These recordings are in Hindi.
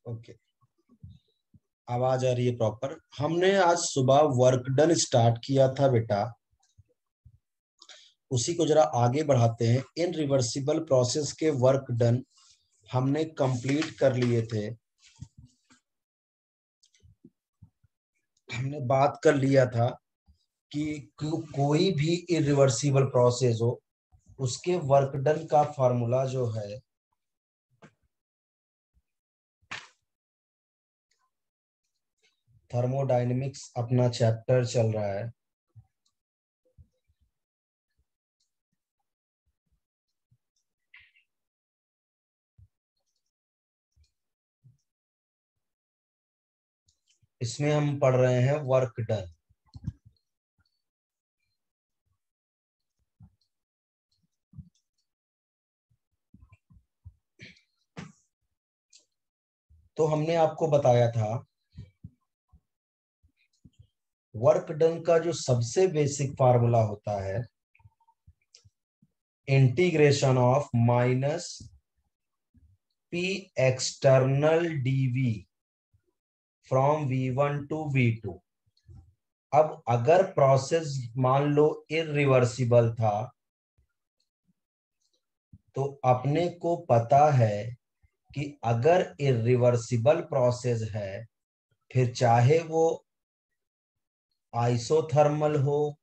ओके, आवाज आ रही है प्रॉपर। हमने आज सुबह वर्क डन स्टार्ट किया था बेटा, उसी को जरा आगे बढ़ाते हैं। इन रिवर्सिबल प्रोसेस के वर्क डन हमने कंप्लीट कर लिए थे। हमने बात कर लिया था कि कोई भी इरिवर्सिबल प्रोसेस हो उसके वर्क डन का फॉर्मूला जो है थर्मोडायनेमिक्स अपना चैप्टर चल रहा है, इसमें हम पढ़ रहे हैं वर्क डन। तो हमने आपको बताया था वर्क डन का जो सबसे बेसिक फार्मूला होता है integration of minus P external DV from V1 to V2। अब अगर प्रोसेस मान लो इरिवर्सिबल था तो अपने को पता है कि अगर इरिवर्सिबल प्रोसेस है फिर चाहे वो आइसोथर्मल हो,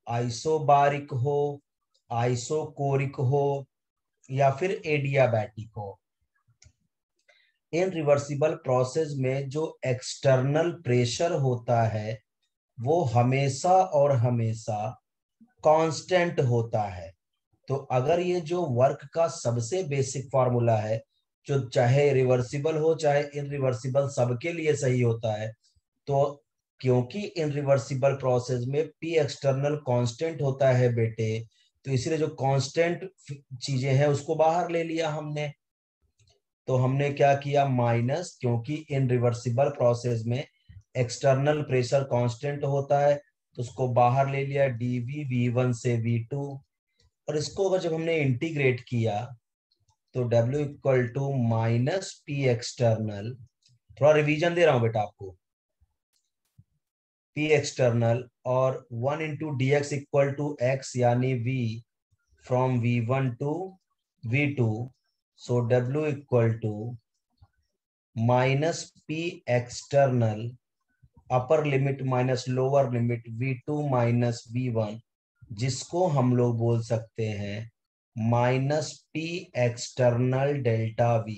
आइसोबारिक हो, आइसोकोरिक हो या फिर एडियाबैटिक हो, इन रिवर्सिबल प्रोसेस में जो एक्सटर्नल प्रेशर होता है वो हमेशा और हमेशा कांस्टेंट होता है। तो अगर ये जो वर्क का सबसे बेसिक फॉर्मूला है जो चाहे रिवर्सिबल हो चाहे इनरिवर्सिबल सबके लिए सही होता है, तो क्योंकि इनरिवर्सिबल प्रोसेस में पी एक्सटर्नल कांस्टेंट होता है बेटे, तो इसलिए जो कांस्टेंट चीजें हैं उसको बाहर ले लिया हमने। तो हमने क्या किया माइनस, क्योंकि इन रिवर्सिबल प्रोसेस में एक्सटर्नल प्रेशर कांस्टेंट होता है तो उसको बाहर ले लिया डीवी V1 से V2। और इसको अगर जब हमने इंटीग्रेट किया तो W equal to minus P external, थोड़ा रिवीजन दे रहा हूं बेटा आपको, पी एक्सटर्नल और 1 into D X equal to X यानी V from V1 to V2। So W equal to minus P external upper limit minus lower limit V2 minus V1, जिसको हम लोग बोल सकते हैं minus P external delta V।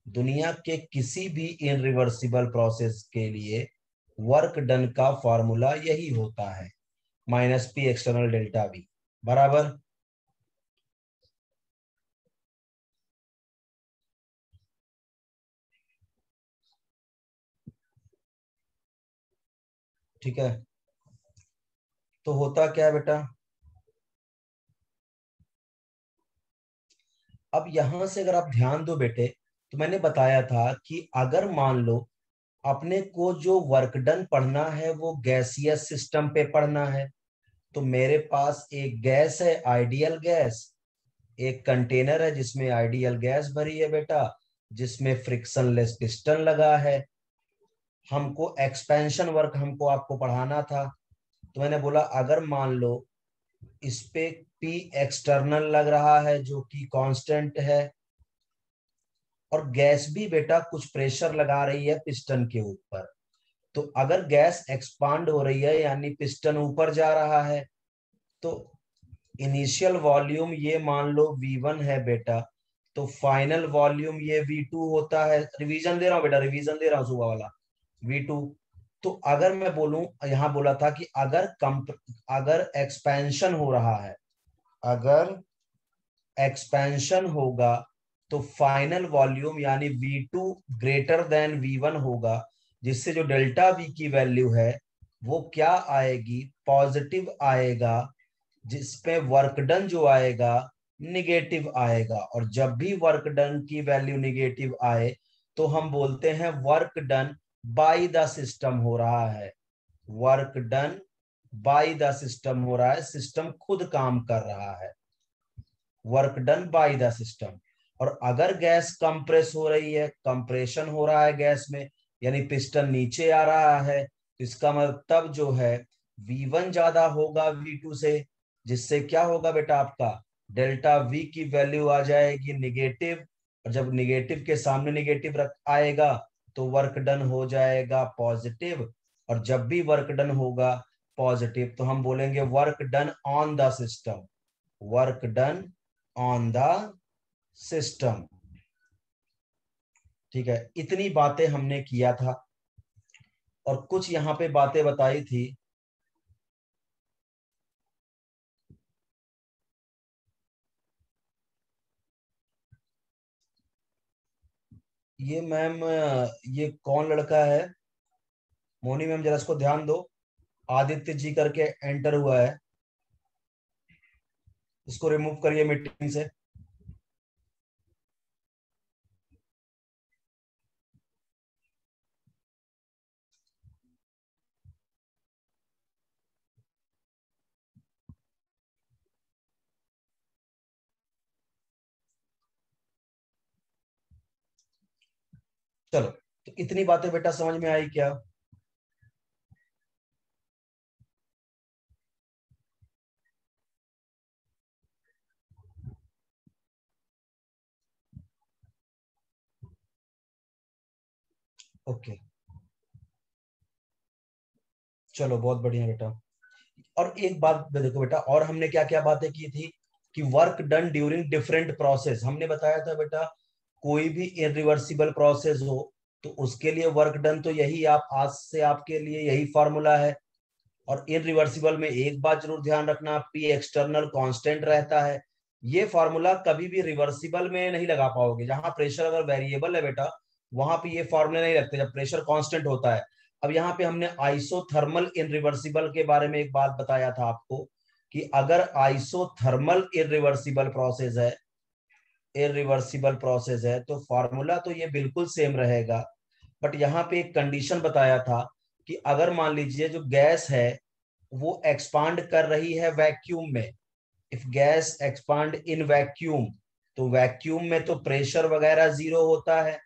दुनिया के किसी भी इनरिवर्सिबल प्रोसेस के लिए वर्क डन का फॉर्मूला यही होता है, minus P external delta V बराबर। ठीक है, तो होता क्या है बेटा, अब यहां से अगर आप ध्यान दो बेटे तो मैंने बताया था कि अगर मान लो अपने को जो वर्क डन पढ़ना है वो गैसियस सिस्टम पे पढ़ना है, तो मेरे पास एक गैस है आइडियल गैस, एक कंटेनर है जिसमें आइडियल गैस भरी है बेटा, जिसमें फ्रिक्शनलेस पिस्टन लगा है। हमको एक्सपेंशन वर्क हमको आपको पढ़ाना था, तो मैंने बोला अगर मान लो इस पे पी एक्सटर्नल लग रहा है जो कि कांस्टेंट है और गैस भी बेटा कुछ प्रेशर लगा रही है पिस्टन के ऊपर, तो अगर गैस एक्सपांड हो रही है यानी पिस्टन ऊपर जा रहा है तो इनिशियल वॉल्यूम ये मान लो V1 है बेटा, तो फाइनल वॉल्यूम ये V2 होता है। रिवीजन दे रहा हूँ बेटा, रिवीजन दे रहा हूँ सुबह वाला V2। तो अगर मैं बोलूं, यहाँ बोला था कि अगर एक्सपेंशन हो रहा है, अगर एक्सपेंशन होगा तो फाइनल वॉल्यूम यानी V2 ग्रेटर देन V1 होगा, जिससे जो डेल्टा V की वैल्यू है वो क्या आएगी, पॉजिटिव आएगा, जिसपे वर्क डन जो आएगा निगेटिव आएगा। और जब भी वर्क डन की वैल्यू निगेटिव आए तो हम बोलते हैं work done by the system हो रहा है, work done by the system हो रहा है, सिस्टम खुद काम कर रहा है, work done by the system. और अगर गैस कंप्रेस हो रही है, कंप्रेशन हो रहा है गैस में, यानी पिस्टन नीचे आ रहा है, तो इसका मतलब जो है V1 ज्यादा होगा V2 से, जिससे क्या होगा बेटा, आपका डेल्टा V की वैल्यू आ जाएगी निगेटिव, और जब निगेटिव के सामने निगेटिव रख आएगा तो वर्क डन हो जाएगा पॉजिटिव, और जब भी वर्क डन होगा पॉजिटिव तो हम बोलेंगे work done on the system, work done on the system. ठीक है, इतनी बातें हमने किया था और कुछ यहाँ पे बातें बताई थी। ये मैम, ये कौन लड़का है? मोनी मैम जरा इसको ध्यान दो, आदित्य जी करके एंटर हुआ है, इसको रिमूव करिए मीटिंग से। चलो, तो इतनी बातें बेटा समझ में आई क्या? ओके, चलो बहुत बढ़िया बेटा। और एक बात देखो बेटा, और हमने क्या क्या बातें की थी कि work done during different process, हमने बताया था बेटा कोई भी इरिवर्सिबल प्रोसेस हो तो उसके लिए वर्क डन, तो यही आप आज से आपके लिए यही फॉर्मूला है। और इरिवर्सिबल में एक बात जरूर ध्यान रखना, पी एक्सटर्नल कांस्टेंट रहता है। ये फॉर्मूला कभी भी रिवर्सिबल में नहीं लगा पाओगे, जहां प्रेशर अगर वेरिएबल है बेटा वहां पे ये फॉर्मूले नहीं लगते जब प्रेशर कांस्टेंट होता है। अब यहाँ पे हमने आइसोथर्मल इरिवर्सिबल के बारे में एक बात बताया था आपको कि अगर आइसोथर्मल इरिवर्सिबल प्रोसेस है, इरिवर्सिबल प्रोसेस है तो फॉर्मूला तो ये बिल्कुल सेम रहेगा। बट यहाँ पे एक कंडीशन बताया था कि अगर मान लीजिए जो गैस है वो एक्सपांड कर रही है वैक्यूम में, if gas expand in vacuum, तो वैक्यूम में तो प्रेशर वगैरह जीरो होता है।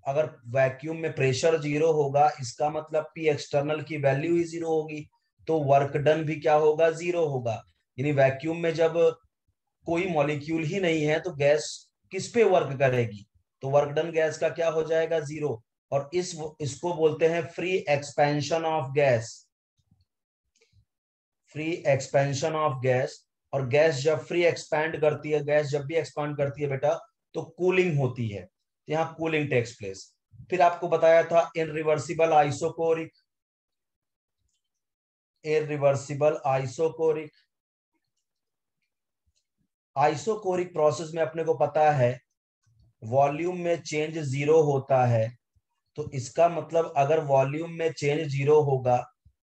अगर वैक्यूम में प्रेशर जीरो होगा इसका मतलब पी एक्सटर्नल की वैल्यू ही जीरो होगी, तो वर्क डन भी क्या होगा, जीरो होगा। यानी वैक्यूम में जब कोई मॉलिक्यूल ही नहीं है तो गैस किस पे वर्क करेगी, तो वर्क डन गैस का क्या हो जाएगा, जीरो। और इसको बोलते हैं free expansion of gas, free expansion of gas. और गैस जब फ्री एक्सपैंड करती है, गैस जब भी एक्सपांड करती है बेटा तो कूलिंग होती है, तो यहाँ कूलिंग टेक्स प्लेस। फिर आपको बताया था इनरिवर्सिबल आइसोकोरिक, इनरिवर्सिबल आइसोकोरिक, आइसोकोरिक प्रोसेस में अपने को पता है वॉल्यूम में चेंज जीरो होता है, तो इसका मतलब अगर वॉल्यूम में चेंज जीरो होगा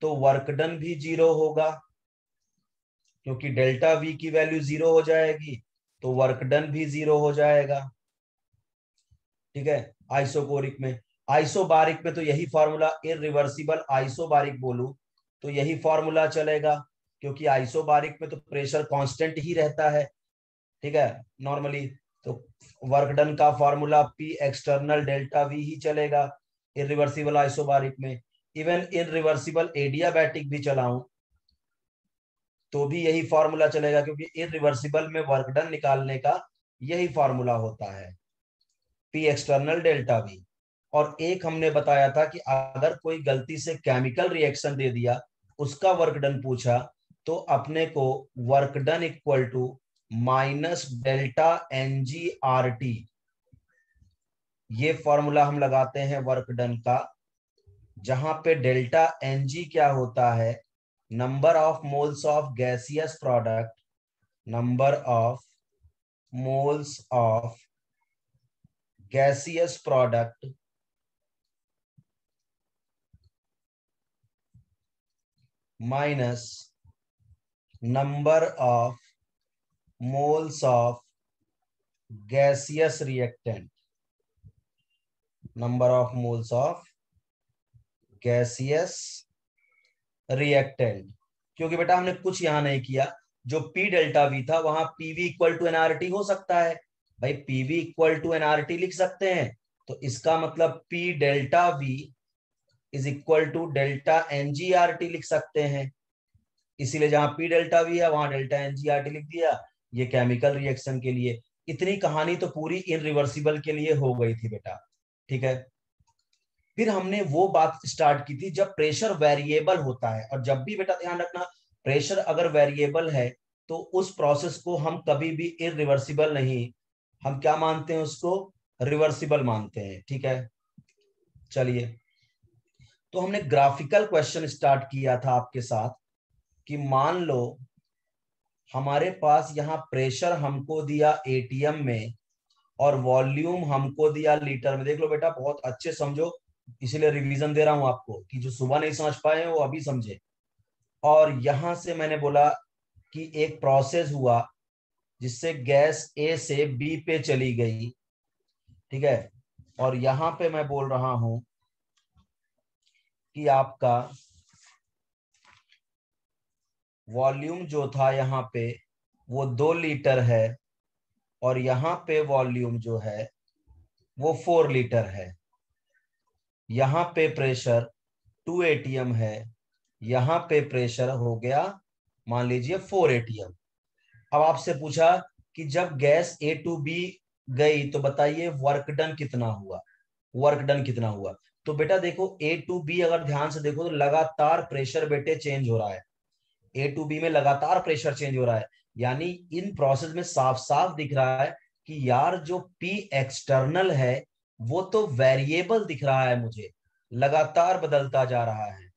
तो वर्क डन भी जीरो होगा, क्योंकि डेल्टा वी की वैल्यू जीरो हो जाएगी तो वर्क डन भी जीरो हो जाएगा। ठीक है, आइसोकोरिक में। आइसोबारिक में तो यही फॉर्मूला, इरिवर्सिबल आइसोबारिक बोलूं तो यही फॉर्मूला चलेगा, क्योंकि आइसोबारिक में तो प्रेशर कांस्टेंट ही रहता है। ठीक है, नॉर्मली तो वर्क डन का formula P external delta V ही चलेगा इरिवर्सिबल आइसोबारिक में। इवन इरिवर्सिबल एडियाबैटिक भी चलाऊं तो भी यही फॉर्मूला चलेगा, क्योंकि इरिवर्सिबल में वर्क डन निकालने का यही फॉर्मूला होता है, पी एक्सटर्नल डेल्टा वी। और एक हमने बताया था कि अगर कोई गलती से केमिकल रिएक्शन दे दिया, उसका वर्क डन पूछा, तो अपने को work done equal to minus delta NgRT, ये फॉर्मूला हम लगाते हैं वर्क डन का, जहां पे डेल्टा Ng क्या होता है, number of moles of gaseous product, number of moles of gaseous product minus number of moles of gaseous reactant, number of moles of gaseous reactant. क्योंकि बेटा हमने कुछ यहां नहीं किया, जो पी डेल्टा वी था वहां पीवी इक्वल टू एनआरटी हो सकता है, भाई पीवी इक्वल टू एनआरटी लिख सकते हैं, तो इसका मतलब P delta V is equal to delta NgRT लिख सकते हैं। इसीलिए जहां पी डेल्टा वी है वहां डेल्टा एनजीआरटी लिख दिया। ये केमिकल रिएक्शन के लिए। इतनी कहानी तो पूरी इनरिवर्सिबल के लिए हो गई थी बेटा, ठीक है। फिर हमने वो बात स्टार्ट की थी जब प्रेशर वेरिएबल होता है, और जब भी बेटा ध्यान रखना, प्रेशर अगर वेरिएबल है तो उस प्रोसेस को हम कभी भी इरिवर्सिबल नहीं, हम क्या मानते हैं उसको, रिवर्सिबल मानते हैं, ठीक है। चलिए, तो हमने ग्राफिकल क्वेश्चन स्टार्ट किया था आपके साथ कि मान लो हमारे पास यहाँ प्रेशर हमको दिया एटीएम में और वॉल्यूम हमको दिया लीटर में। देख लो बेटा, बहुत अच्छे समझो, इसीलिए रिवीजन दे रहा हूं आपको कि जो सुबह नहीं समझ पाए वो अभी समझे। और यहां से मैंने बोला कि एक प्रोसेस हुआ जिससे गैस ए से बी पे चली गई, ठीक है। और यहां पे मैं बोल रहा हूं कि आपका वॉल्यूम जो था यहाँ पे वो 2 लीटर है, और यहाँ पे वॉल्यूम जो है वो 4 लीटर है। यहाँ पे प्रेशर 2 ATM है, यहाँ पे प्रेशर हो गया मान लीजिए 4 ATM। अब आपसे पूछा कि जब गैस ए टू बी गई तो बताइए वर्क डन कितना हुआ, वर्क डन कितना हुआ। तो बेटा देखो, ए टू बी अगर ध्यान से देखो तो लगातार प्रेशर बेटे चेंज हो रहा है, ए टू बी में लगातार प्रेशर चेंज हो रहा है। यानी इन प्रोसेस में साफ साफ दिख रहा है कि यार जो पी एक्सटर्नल है वो तो वेरिएबल दिख रहा है मुझे, लगातार बदलता जा रहा है।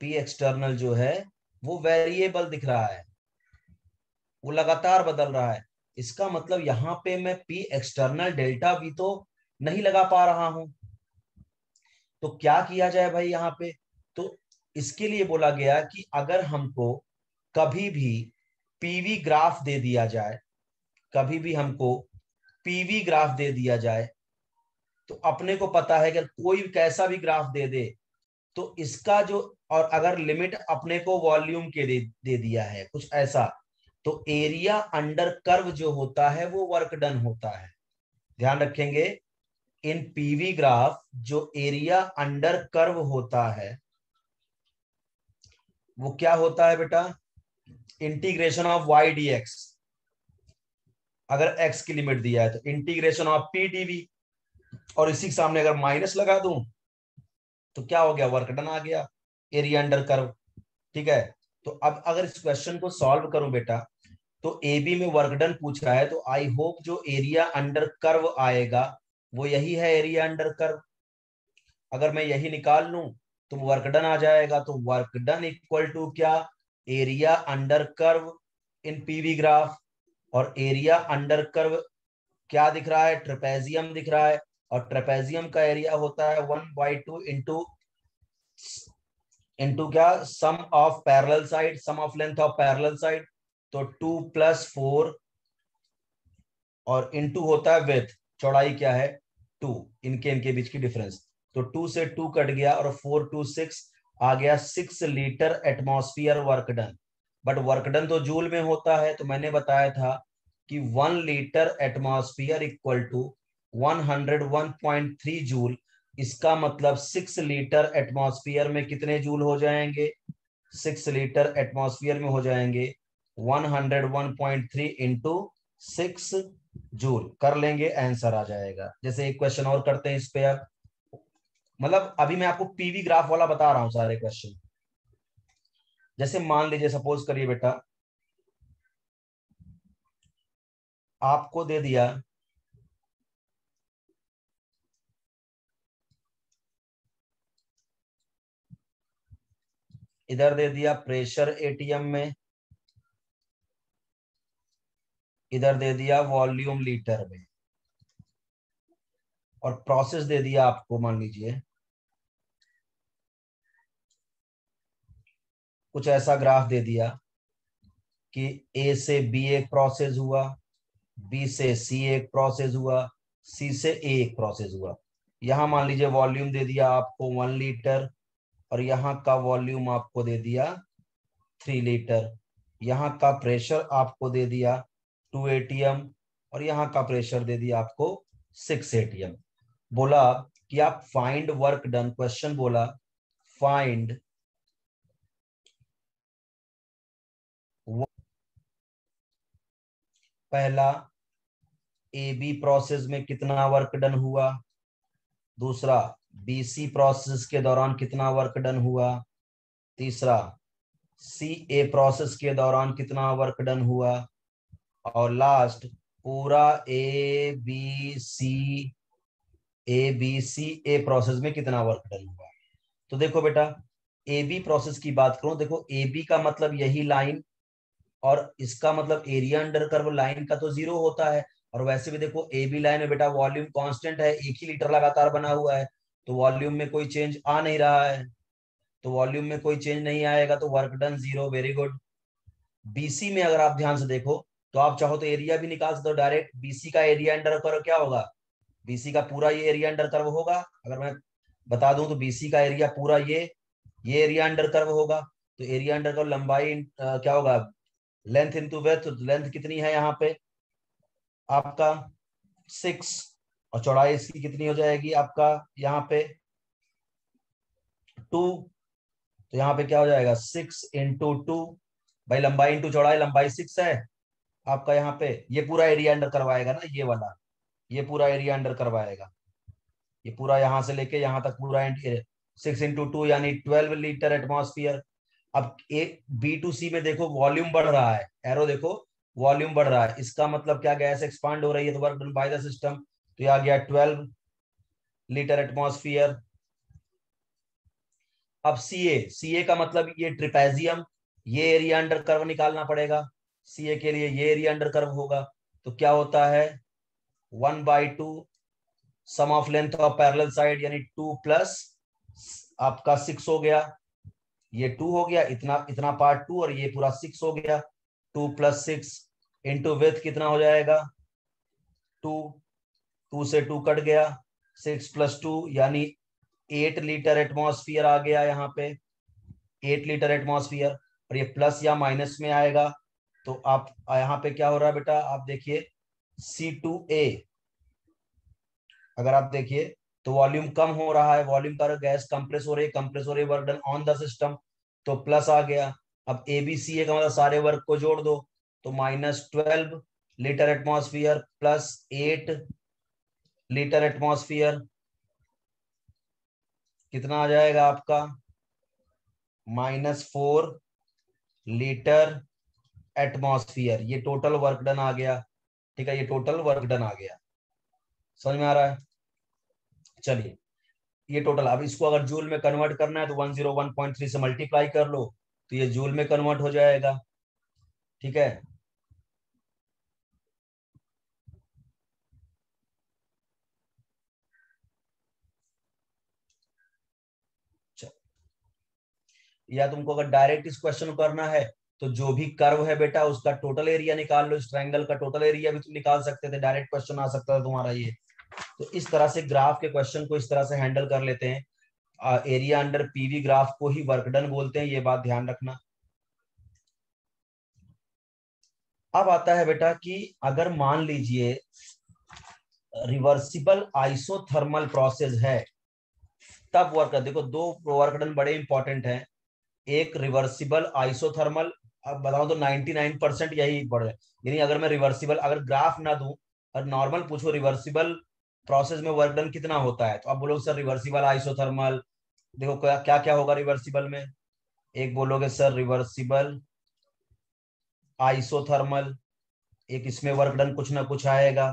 पी एक्सटर्नल जो है वो वेरिएबल दिख रहा है, वो लगातार बदल रहा है। इसका मतलब यहाँ पे मैं पी एक्सटर्नल डेल्टा वी तो नहीं लगा पा रहा हूं। तो क्या किया जाए भाई यहाँ पे, तो इसके लिए बोला गया कि अगर हमको कभी भी पीवी ग्राफ दे दिया जाए, कभी भी हमको पीवी ग्राफ दे दिया जाए, तो अपने को पता है कि कोई कैसा भी ग्राफ दे दे तो इसका जो, और अगर लिमिट अपने को वॉल्यूम के दे दिया है कुछ ऐसा, तो एरिया अंडर कर्व जो होता है वो वर्क डन होता है। ध्यान रखेंगे, इन पीवी ग्राफ जो एरिया अंडर कर्व होता है वो क्या होता है बेटा, integration of Y D X. अगर एक्स की लिमिट दिया है तो इंटीग्रेशन ऑफ पी डीवी, और इसी के सामने अगर माइनस लगा दूं तो क्या हो गया, वर्क डन आ गया, एरिया अंडर कर्व, ठीक है। तो अब अगर इस क्वेश्चन को सॉल्व करूं बेटा, तो ए बी में वर्क डन पूछा है, तो आई होप जो एरिया अंडर कर्व आएगा वो यही है, एरिया अंडर कर्व। अगर मैं यही निकाल लूं तो वर्क डन आ जाएगा। तो वर्क डन इक्वल टू क्या, एरिया अंडर कर्व इन पीवी ग्राफ। और एरिया अंडर कर्व क्या दिख रहा है, ट्रेपेजियम दिख रहा है, और ट्रेपेजियम का एरिया होता है 1/2 इंटू क्या, sum of parallel side, sum of length of parallel side. तो 2 + 4 और इंटू होता है विड्थ, चौड़ाई क्या है 2, इनके बीच की डिफरेंस। तो 2 से 2 कट गया और 4 2 6 आ गया, 6 litre atmosphere work done. But work done तो जूल में होता है, तो मैंने बताया था कि 1 litre atmosphere equal to 101.3 joule. इसका मतलब 6 लीटर एटमॉस्फेयर में कितने जूल हो जाएंगे, 6 लीटर एटमॉस्फेयर में हो जाएंगे 101.3 इंटू 6 जूल। कर लेंगे, आंसर आ जाएगा। जैसे एक क्वेश्चन और करते हैं इस पे अब, मतलब अभी मैं आपको पीवी ग्राफ वाला बता रहा हूं सारे क्वेश्चन। जैसे मान लीजिए, सपोज करिए बेटा, आपको दे दिया इधर दे दिया प्रेशर एटीएम में, इधर दे दिया वॉल्यूम लीटर में, और प्रोसेस दे दिया आपको मान लीजिए कुछ ऐसा ग्राफ दे दिया कि ए से बी एक प्रोसेस हुआ, बी से सी एक प्रोसेस हुआ, सी से ए एक प्रोसेस हुआ। यहां मान लीजिए वॉल्यूम दे दिया आपको 1 लीटर, और यहाँ का वॉल्यूम आपको दे दिया 3 लीटर। यहाँ का प्रेशर आपको दे दिया 2 ATM, और यहाँ का प्रेशर दे दिया आपको 6 atm। बोला कि आप फाइंड वर्क डन, क्वेश्चन बोला फाइंड पहला ए बी प्रोसेस में कितना वर्क डन हुआ, दूसरा बीसी प्रोसेस के दौरान कितना वर्क डन हुआ, तीसरा सी ए प्रोसेस के दौरान कितना वर्क डन हुआ, और लास्ट पूरा A B C a process में कितना वर्क डन हुआ। तो देखो बेटा, ए बी प्रोसेस की बात करूं, देखो ए बी का मतलब यही लाइन, और इसका मतलब एरिया अंडर कर्व लाइन का तो 0 होता है। और वैसे भी देखो ए बी लाइन में बेटा वॉल्यूम कांस्टेंट है, 1 ही लीटर लगातार बना हुआ है, तो वॉल्यूम में कोई चेंज आ नहीं रहा है, तो वॉल्यूम में कोई चेंज नहीं आएगा, तो work done 0। Very good. BC में अगर आप ध्यान से देखो, तो आप चाहो तो एरिया भी निकाल सकते हो डायरेक्ट। बीसी का एरिया अंडर कर्व क्या होगा, बीसी का पूरा ये एरिया अंडर कर्व होगा। अगर मैं बता दूं तो बीसी का एरिया पूरा ये एरिया अंडर कर्व होगा। तो एरिया अंडर कर्व लंबाई क्या होगा, लेंथ इंटू विड्थ। तो लेंथ कितनी है यहाँ पे आपका 6, और चौड़ाई इसकी कितनी हो जाएगी आपका यहाँ पे 2। तो यहाँ पे क्या हो जाएगा 6 × 2, भाई लंबाई इंटू चौड़ाई, लंबाई 6 है आपका यहाँ पे। ये पूरा एरिया अंडर करवाएगा ना, ये वाला, ये पूरा एरिया अंडर करवाएगा, ये पूरा यहाँ से लेके यहाँ तक पूरा 6 × 2 यानी 12 लीटर एटमॉस्फियर। अब एक बी टू सी में देखो वॉल्यूम बढ़ रहा है, एरो देखो वॉल्यूम बढ़ रहा है, इसका मतलब क्या, गैस एक्सपांड हो रही है, तो work done by the system. तो ये आ गया 12 लीटर एटमॉस्फियर। अब सी ए का मतलब ये ट्रिपेजियम, ये एरिया अंडर कर्व निकालना पड़ेगा। सी ए के लिए ये एरिया अंडर कर्व होगा, तो क्या होता है 1/2 sum of length of parallel side, यानी 2 प्लस आपका 6 हो गया, ये 2 हो गया, इतना इतना पार्ट 2 और ये पूरा 6 हो गया। 2 + 6 इंटू विथ कितना हो जाएगा 2, 2 से 2 कट गया, 6 + 2 यानी 8 लीटर एटमॉस्फियर आ गया यहाँ पे, 8 लीटर एटमॉस्फियर। और ये प्लस या माइनस में आएगा, तो आप यहाँ पे क्या हो रहा है बेटा, आप देखिए C2A, अगर आप देखिए तो वॉल्यूम कम हो रहा है, वॉल्यूम पर गैस कंप्रेस हो रही work done on the system, तो प्लस आ गया। अब ABCA का मतलब सारे वर्क को जोड़ दो, तो -12 litre atmosphere plus 8 litre atmosphere कितना आ जाएगा आपका -4 लीटर एटमॉस्फियर। ये टोटल वर्क डन आ गया, ठीक है, ये टोटल वर्क डन आ गया, समझ में आ रहा है। चलिए ये टोटल, अब इसको अगर जूल में कन्वर्ट करना है तो 101.3 से मल्टीप्लाई कर लो, तो ये जूल में कन्वर्ट हो जाएगा, ठीक है। या तुमको अगर डायरेक्ट इस क्वेश्चन को करना है, तो जो भी कर्व है बेटा उसका टोटल एरिया निकाल लो, इस ट्रायंगल का टोटल एरिया भी तुम निकाल सकते थे, डायरेक्ट क्वेश्चन आ सकता था तुम्हारा ये। तो इस तरह से ग्राफ के क्वेश्चन को इस तरह से हैंडल कर लेते हैं। एरिया अंडर पीवी ग्राफ को ही वर्क डन बोलते हैं, ये बात ध्यान रखना। अब आता है बेटा कि अगर मान लीजिए रिवर्सिबल आइसोथर्मल प्रोसेस है, तब वर्क, देखो दो वर्क डन बड़े इंपॉर्टेंट हैं, एक रिवर्सिबल आइसोथर्मल। अब बताओ तो 99% यही पड़ रहे, यानी अगर मैं रिवर्सिबल, अगर ग्राफ ना दूं और नॉर्मल पूछो रिवर्सिबल प्रोसेस में वर्क डन कितना होता है, तो आप बोलोगे सर रिवर्सिबल आइसोथर्मल। देखो क्या क्या क्या होगा रिवर्सिबल में, एक बोलोगे सर रिवर्सिबल आइसोथर्मल, एक इसमें वर्क डन कुछ ना कुछ आएगा।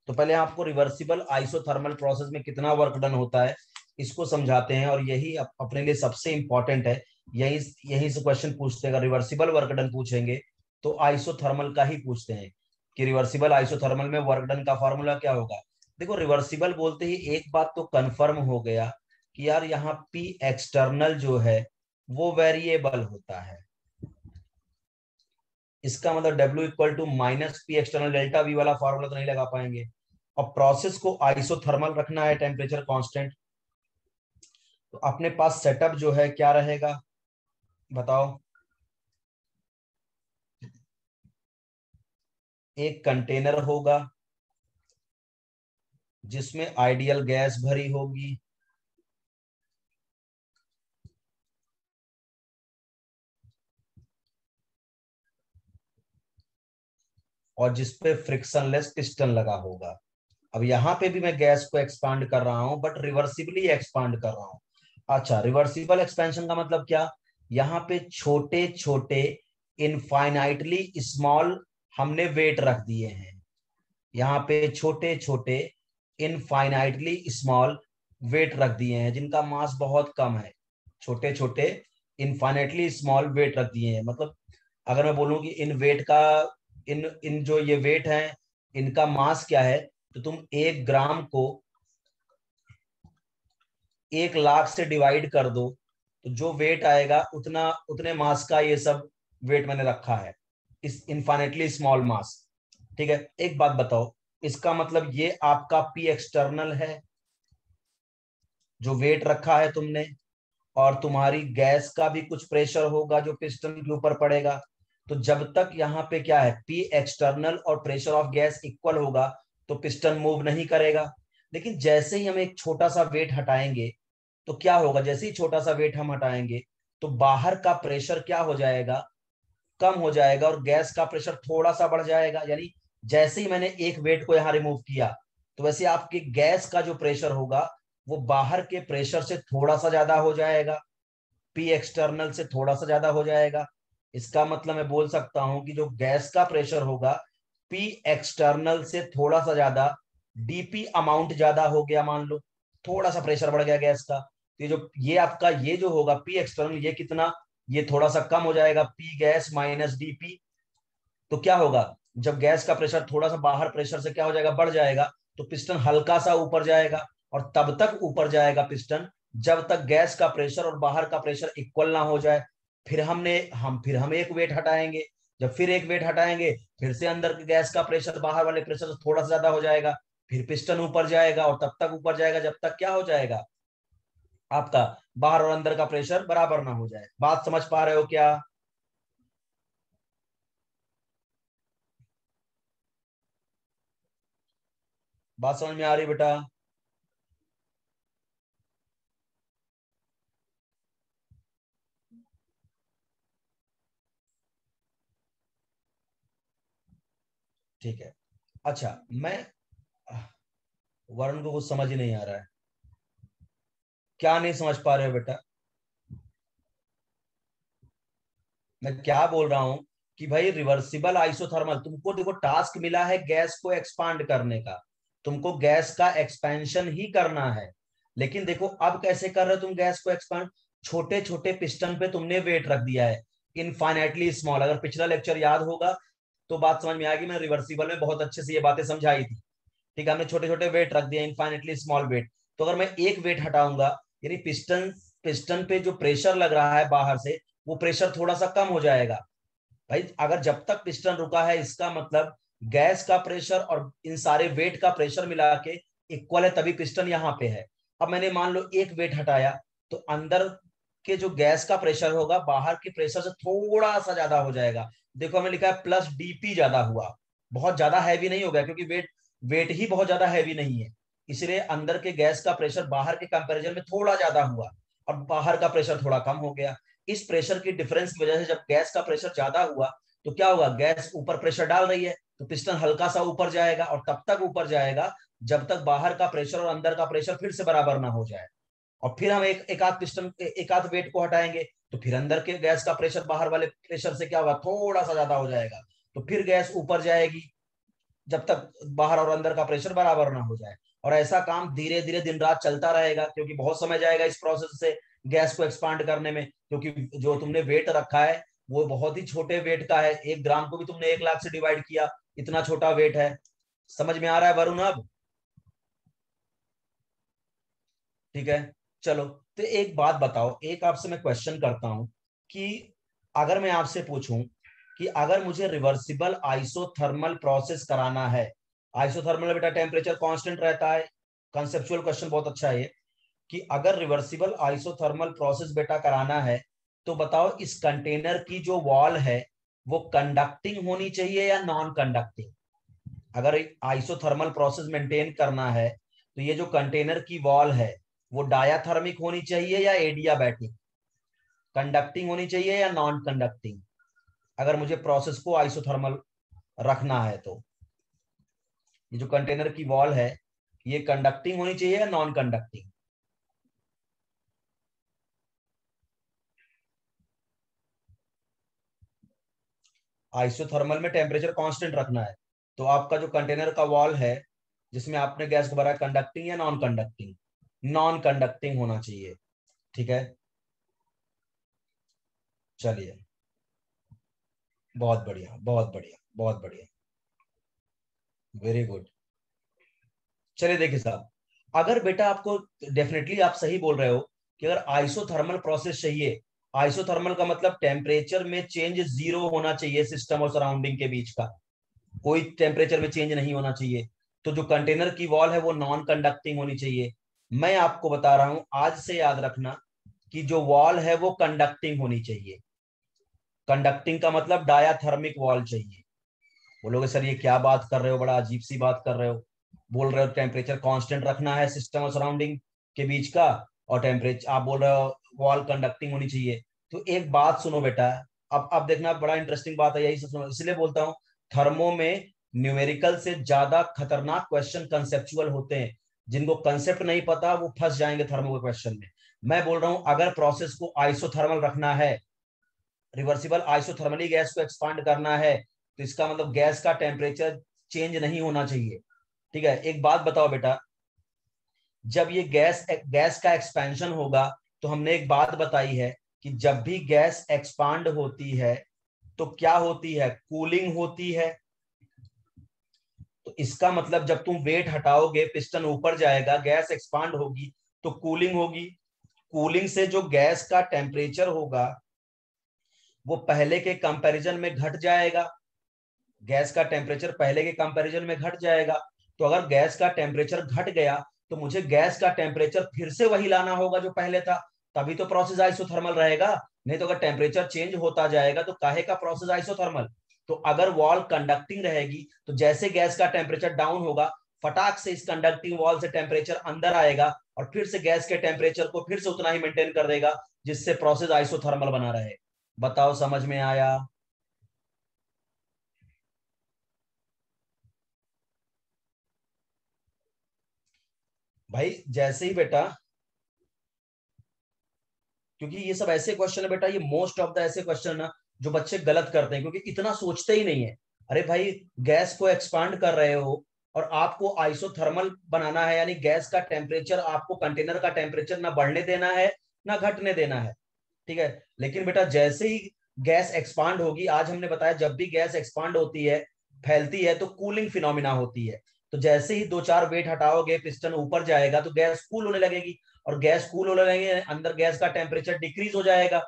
तो पहले आपको रिवर्सिबल आइसोथर्मल प्रोसेस में कितना वर्क डन होता है इसको समझाते हैं, और यही अपने लिए सबसे इंपॉर्टेंट है। यही यही से क्वेश्चन पूछते हैं, अगर रिवर्सिबल वर्क डन पूछेंगे तो आइसोथर्मल का ही पूछते हैं कि रिवर्सिबल आइसोथर्मल में वर्क डन का फॉर्मूला क्या होगा। देखो रिवर्सिबल बोलते ही एक बात तो कंफर्म हो गया कि यार यहाँ पी एक्सटर्नल जो है वो वेरिएबल होता है, इसका मतलब W = -P external ΔV वाला फॉर्मूला तो नहीं लगा पाएंगे। और प्रोसेस को आइसोथर्मल रखना है, टेम्परेचर कांस्टेंट, तो अपने पास सेटअप जो है क्या रहेगा बताओ। एक कंटेनर होगा जिसमें आइडियल गैस भरी होगी, और जिसपे फ्रिक्शनलेस पिस्टन लगा होगा। अब यहाँ पे भी मैं गैस को एक्सपांड कर रहा हूं, बट रिवर्सिबली एक्सपांड कर रहा हूं। अच्छा, रिवर्सिबल एक्सपेंशन का मतलब क्या? यहाँ पे छोटे छोटे इनफाइनाइटली स्मॉल हमने वेट रख दिए हैं। यहाँ पे छोटे छोटे इनफाइनाइटली स्मॉल वेट रख दिए हैं जिनका मास बहुत कम है। छोटे छोटे इनफाइनाइटली स्मॉल वेट रख दिए हैं, मतलब अगर मैं बोलूं कि इन वेट का, इन इन जो ये वेट है इनका मास क्या है, तो तुम 1 ग्राम को 1 लाख से डिवाइड कर दो, तो जो वेट आएगा उतना उतने मास का ये सब वेट मैंने रखा है, इस इनफाइनेटली स्मॉल मास। ठीक है, एक बात बताओ, इसका मतलब ये आपका पी एक्सटर्नल है जो वेट रखा है तुमने, और तुम्हारी गैस का भी कुछ प्रेशर होगा जो पिस्टन के ऊपर पड़ेगा। तो जब तक यहाँ पे क्या है, पी एक्सटर्नल और प्रेशर ऑफ गैस इक्वल होगा तो पिस्टन मूव नहीं करेगा। लेकिन जैसे ही हम एक छोटा सा वेट हटाएंगे तो क्या होगा, जैसे ही छोटा सा वेट हम हटाएंगे तो बाहर का प्रेशर क्या हो जाएगा, कम हो जाएगा, और गैस का प्रेशर थोड़ा सा बढ़ जाएगा। यानी जैसे ही मैंने एक वेट को यहाँ रिमूव किया तो वैसे आपके गैस का जो प्रेशर होगा वो बाहर के प्रेशर से थोड़ा सा ज्यादा हो जाएगा, पी एक्सटर्नल से थोड़ा सा ज्यादा हो जाएगा। इसका मतलब मैं बोल सकता हूं कि जो गैस का प्रेशर होगा पी एक्सटर्नल से थोड़ा सा ज्यादा, डीपी अमाउंट ज्यादा हो गया, मान लो थोड़ा सा प्रेशर बढ़ गया गैस का, तो ये जो ये आपका ये जो होगा पी एक्सटर्नल, ये कितना, ये थोड़ा सा कम हो जाएगा, पी गैस माइनस डीपी। तो क्या होगा, जब गैस का प्रेशर थोड़ा सा बाहर प्रेशर से क्या हो जाएगा, बढ़ जाएगा, तो पिस्टन हल्का सा ऊपर जाएगा, और तब तक ऊपर जाएगा पिस्टन जब तक गैस का प्रेशर और बाहर का प्रेशर इक्वल ना हो जाए। फिर हम एक वेट हटाएंगे, जब फिर एक वेट हटाएंगे फिर से अंदर के गैस का प्रेशर बाहर वाले प्रेशर से थोड़ा सा ज्यादा हो जाएगा, फिर पिस्टन ऊपर जाएगा, और तब तक ऊपर जाएगा जब तक क्या हो जाएगा, आपका बाहर और अंदर का प्रेशर बराबर ना हो जाए। बात समझ पा रहे हो क्या? बात समझ में आ रही बेटा? ठीक है। अच्छा, मैं, वरुण को कुछ समझ ही नहीं आ रहा है। क्या नहीं समझ पा रहे हो बेटा? मैं क्या बोल रहा हूं कि भाई रिवर्सिबल आइसोथर्मल, तुमको देखो टास्क मिला है गैस को एक्सपांड करने का, तुमको गैस का एक्सपेंशन ही करना है। लेकिन देखो अब कैसे कर रहे हो तुम गैस को एक्सपांड, छोटे छोटे पिस्टन पे तुमने वेट रख दिया है, इनफाइनाइटली स्मॉल। अगर पिछला लेक्चर याद होगा तो बात समझ में आएगी, मैंने रिवर्सिबल में बहुत अच्छे से ये बातें समझाई थी। ठीक है, हमने छोटे छोटे वेट रख दिया, इनफाइनेटली स्मॉल वेट। तो अगर मैं एक वेट हटाऊंगा, यानी पिस्टन पिस्टन पे जो प्रेशर लग रहा है बाहर से, वो प्रेशर थोड़ा सा कम हो जाएगा। भाई अगर जब तक पिस्टन रुका है, इसका मतलब गैस का प्रेशर और इन सारे वेट का प्रेशर मिला के इक्वल है, तभी पिस्टन यहाँ पे है। अब मैंने मान लो एक वेट हटाया, तो अंदर के जो गैस का प्रेशर होगा बाहर के प्रेशर से थोड़ा सा ज्यादा हो जाएगा। देखो हमें लिखा है प्लस डीपी ज्यादा हुआ, बहुत ज्यादा हैवी नहीं हो गया, क्योंकि वेट वेट ही बहुत ज्यादा हैवी नहीं है, इसलिए अंदर के गैस का प्रेशर बाहर के कंपैरिजन में थोड़ा ज्यादा हुआ, और बाहर का प्रेशर थोड़ा कम हो गया। इस प्रेशर की डिफरेंस की वजह से जब गैस का प्रेशर ज्यादा हुआ तो क्या होगा, गैस ऊपर प्रेशर डाल रही है तो पिस्टन हल्का सा ऊपर जाएगा, और तब तक ऊपर जाएगा जब तक बाहर का प्रेशर और अंदर का प्रेशर फिर से बराबर ना हो जाए। और फिर हम एक आध पिस्टन एक आध वेट को हटाएंगे तो फिर अंदर के गैस का प्रेशर बाहर वाले प्रेशर से क्या होगा, थोड़ा सा ज्यादा हो जाएगा, तो फिर गैस ऊपर जाएगी जब तक बाहर और अंदर का प्रेशर बराबर ना हो जाए। और ऐसा काम धीरे धीरे दिन रात चलता रहेगा, क्योंकि बहुत समय जाएगा इस प्रोसेस से गैस को एक्सपांड करने में, क्योंकि जो तुमने वेट रखा है वो बहुत ही छोटे वेट का है, 1 ग्राम को भी तुमने 1 लाख से डिवाइड किया, इतना छोटा वेट है। समझ में आ रहा है वरुण अब? ठीक है, चलो। तो एक बात बताओ, एक आपसे मैं क्वेश्चन करता हूं कि अगर मैं आपसे पूछूं कि अगर मुझे रिवर्सिबल आइसोथर्मल प्रोसेस कराना है, आइसोथर्मल बेटा टेम्परेचर कांस्टेंट रहता है, कंसेप्चुअल क्वेश्चन बहुत अच्छा है ये, कि अगर रिवर्सिबल आइसोथर्मल प्रोसेस बेटा कराना है तो बताओ इस कंटेनर की जो वॉल है वो कंडक्टिंग होनी चाहिए या नॉन कंडक्टिंग? अगर आइसोथर्मल प्रोसेस मेंटेन करना है तो ये जो कंटेनर की वॉल है वो डायाथर्मिक होनी चाहिए या एडियाबैटिक, कंडक्टिंग होनी चाहिए या नॉन कंडक्टिंग, अगर मुझे प्रोसेस को आइसोथर्मल रखना है तो। ये जो कंटेनर की वॉल है ये कंडक्टिंग होनी चाहिए या नॉन कंडक्टिंग? आइसोथर्मल में टेम्परेचर कांस्टेंट रखना है, तो आपका जो कंटेनर का वॉल है जिसमें आपने गैस को भरा, कंडक्टिंग या नॉन कंडक्टिंग? नॉन कंडक्टिंग होना चाहिए। ठीक है, चलिए, बहुत बढ़िया, बहुत बढ़िया, बहुत बढ़िया, वेरी गुड। चलिए देखिए साहब, अगर बेटा आपको, डेफिनेटली आप सही बोल रहे हो कि अगर आइसोथर्मल प्रोसेस चाहिए, आइसोथर्मल का मतलब टेम्परेचर में चेंज जीरो होना चाहिए सिस्टम और सराउंडिंग के बीच का, कोई टेम्परेचर में चेंज नहीं होना चाहिए। तो जो कंटेनर की वॉल है वो नॉन कंडक्टिंग होनी चाहिए। मैं आपको बता रहा हूं, आज से याद रखना कि जो वॉल है वो कंडक्टिंग होनी चाहिए। कंडक्टिंग का मतलब डायाथर्मिक वॉल चाहिए। बोलोगे सर ये क्या बात कर रहे हो, बड़ा अजीब सी बात कर रहे हो, बोल रहे हो टेम्परेचर कांस्टेंट रखना है सिस्टम और सराउंडिंग के बीच का, और टेम्परेचर आप बोल रहे हो वॉल कंडक्टिंग होनी चाहिए। तो एक बात सुनो बेटा, अब देखना, बड़ा इंटरेस्टिंग बात है, यही से सुनो, इसलिए बोलता हूँ थर्मो में न्यूमेरिकल से ज्यादा खतरनाक क्वेश्चन कंसेप्चुअल होते हैं। जिनको कंसेप्ट नहीं पता वो फंस जाएंगे थर्मो के क्वेश्चन में। मैं बोल रहा हूं अगर प्रोसेस को आइसोथर्मल रखना है, रिवर्सिबल आइसोथर्मली गैस को एक्सपांड करना है, तो इसका मतलब गैस का टेम्परेचर चेंज नहीं होना चाहिए। ठीक है, एक बात बताओ बेटा, जब ये गैस गैस का एक्सपेंशन होगा, तो हमने एक बात बताई है कि जब भी गैस एक्सपांड होती है तो क्या होती है, कूलिंग होती है। तो इसका मतलब जब तुम वेट हटाओगे पिस्टन ऊपर जाएगा, गैस एक्सपांड होगी तो कूलिंग होगी। कूलिंग से जो गैस का टेम्परेचर होगा वो पहले के कंपैरिजन में घट जाएगा, गैस का टेम्परेचर पहले के कंपैरिजन में घट जाएगा। तो अगर गैस का टेम्परेचर घट गया तो मुझे गैस का टेम्परेचर फिर से वही लाना होगा जो पहले था, तभी तो प्रोसेस आइसोथर्मल रहेगा। नहीं तो अगर टेम्परेचर चेंज होता जाएगा तो काहे का प्रोसेस आइसोथर्मल। तो अगर वॉल कंडक्टिंग रहेगी तो जैसे गैस का टेम्परेचर डाउन होगा, फटाक से इस कंडक्टिंग वॉल से टेम्परेचर अंदर आएगा और फिर से गैस के टेम्परेचर को फिर से उतना ही मेंटेन कर देगा, जिससे प्रोसेस आइसोथर्मल बना रहे। बताओ समझ में आया? भाई जैसे ही बेटा, क्योंकि ये सब ऐसे क्वेश्चन है बेटा, ये मोस्ट ऑफ द ऐसे क्वेश्चन ना जो बच्चे गलत करते हैं, क्योंकि इतना सोचते ही नहीं है। अरे भाई, गैस को एक्सपांड कर रहे हो और आपको आइसोथर्मल बनाना है, यानी गैस का टेम्परेचर आपको कंटेनर का टेम्परेचर ना बढ़ने देना है ना घटने देना है। ठीक है, लेकिन बेटा जैसे ही गैस एक्सपांड होगी, आज हमने बताया जब भी गैस एक्सपांड होती है, फैलती है, तो कूलिंग फिनोमिना होती है। तो जैसे ही दो चार वेट हटाओगे पिस्टन ऊपर जाएगा तो गैस कूल होने लगेगी, और गैस कूल होने लगेगी अंदर गैस का टेम्परेचर डिक्रीज हो जाएगा।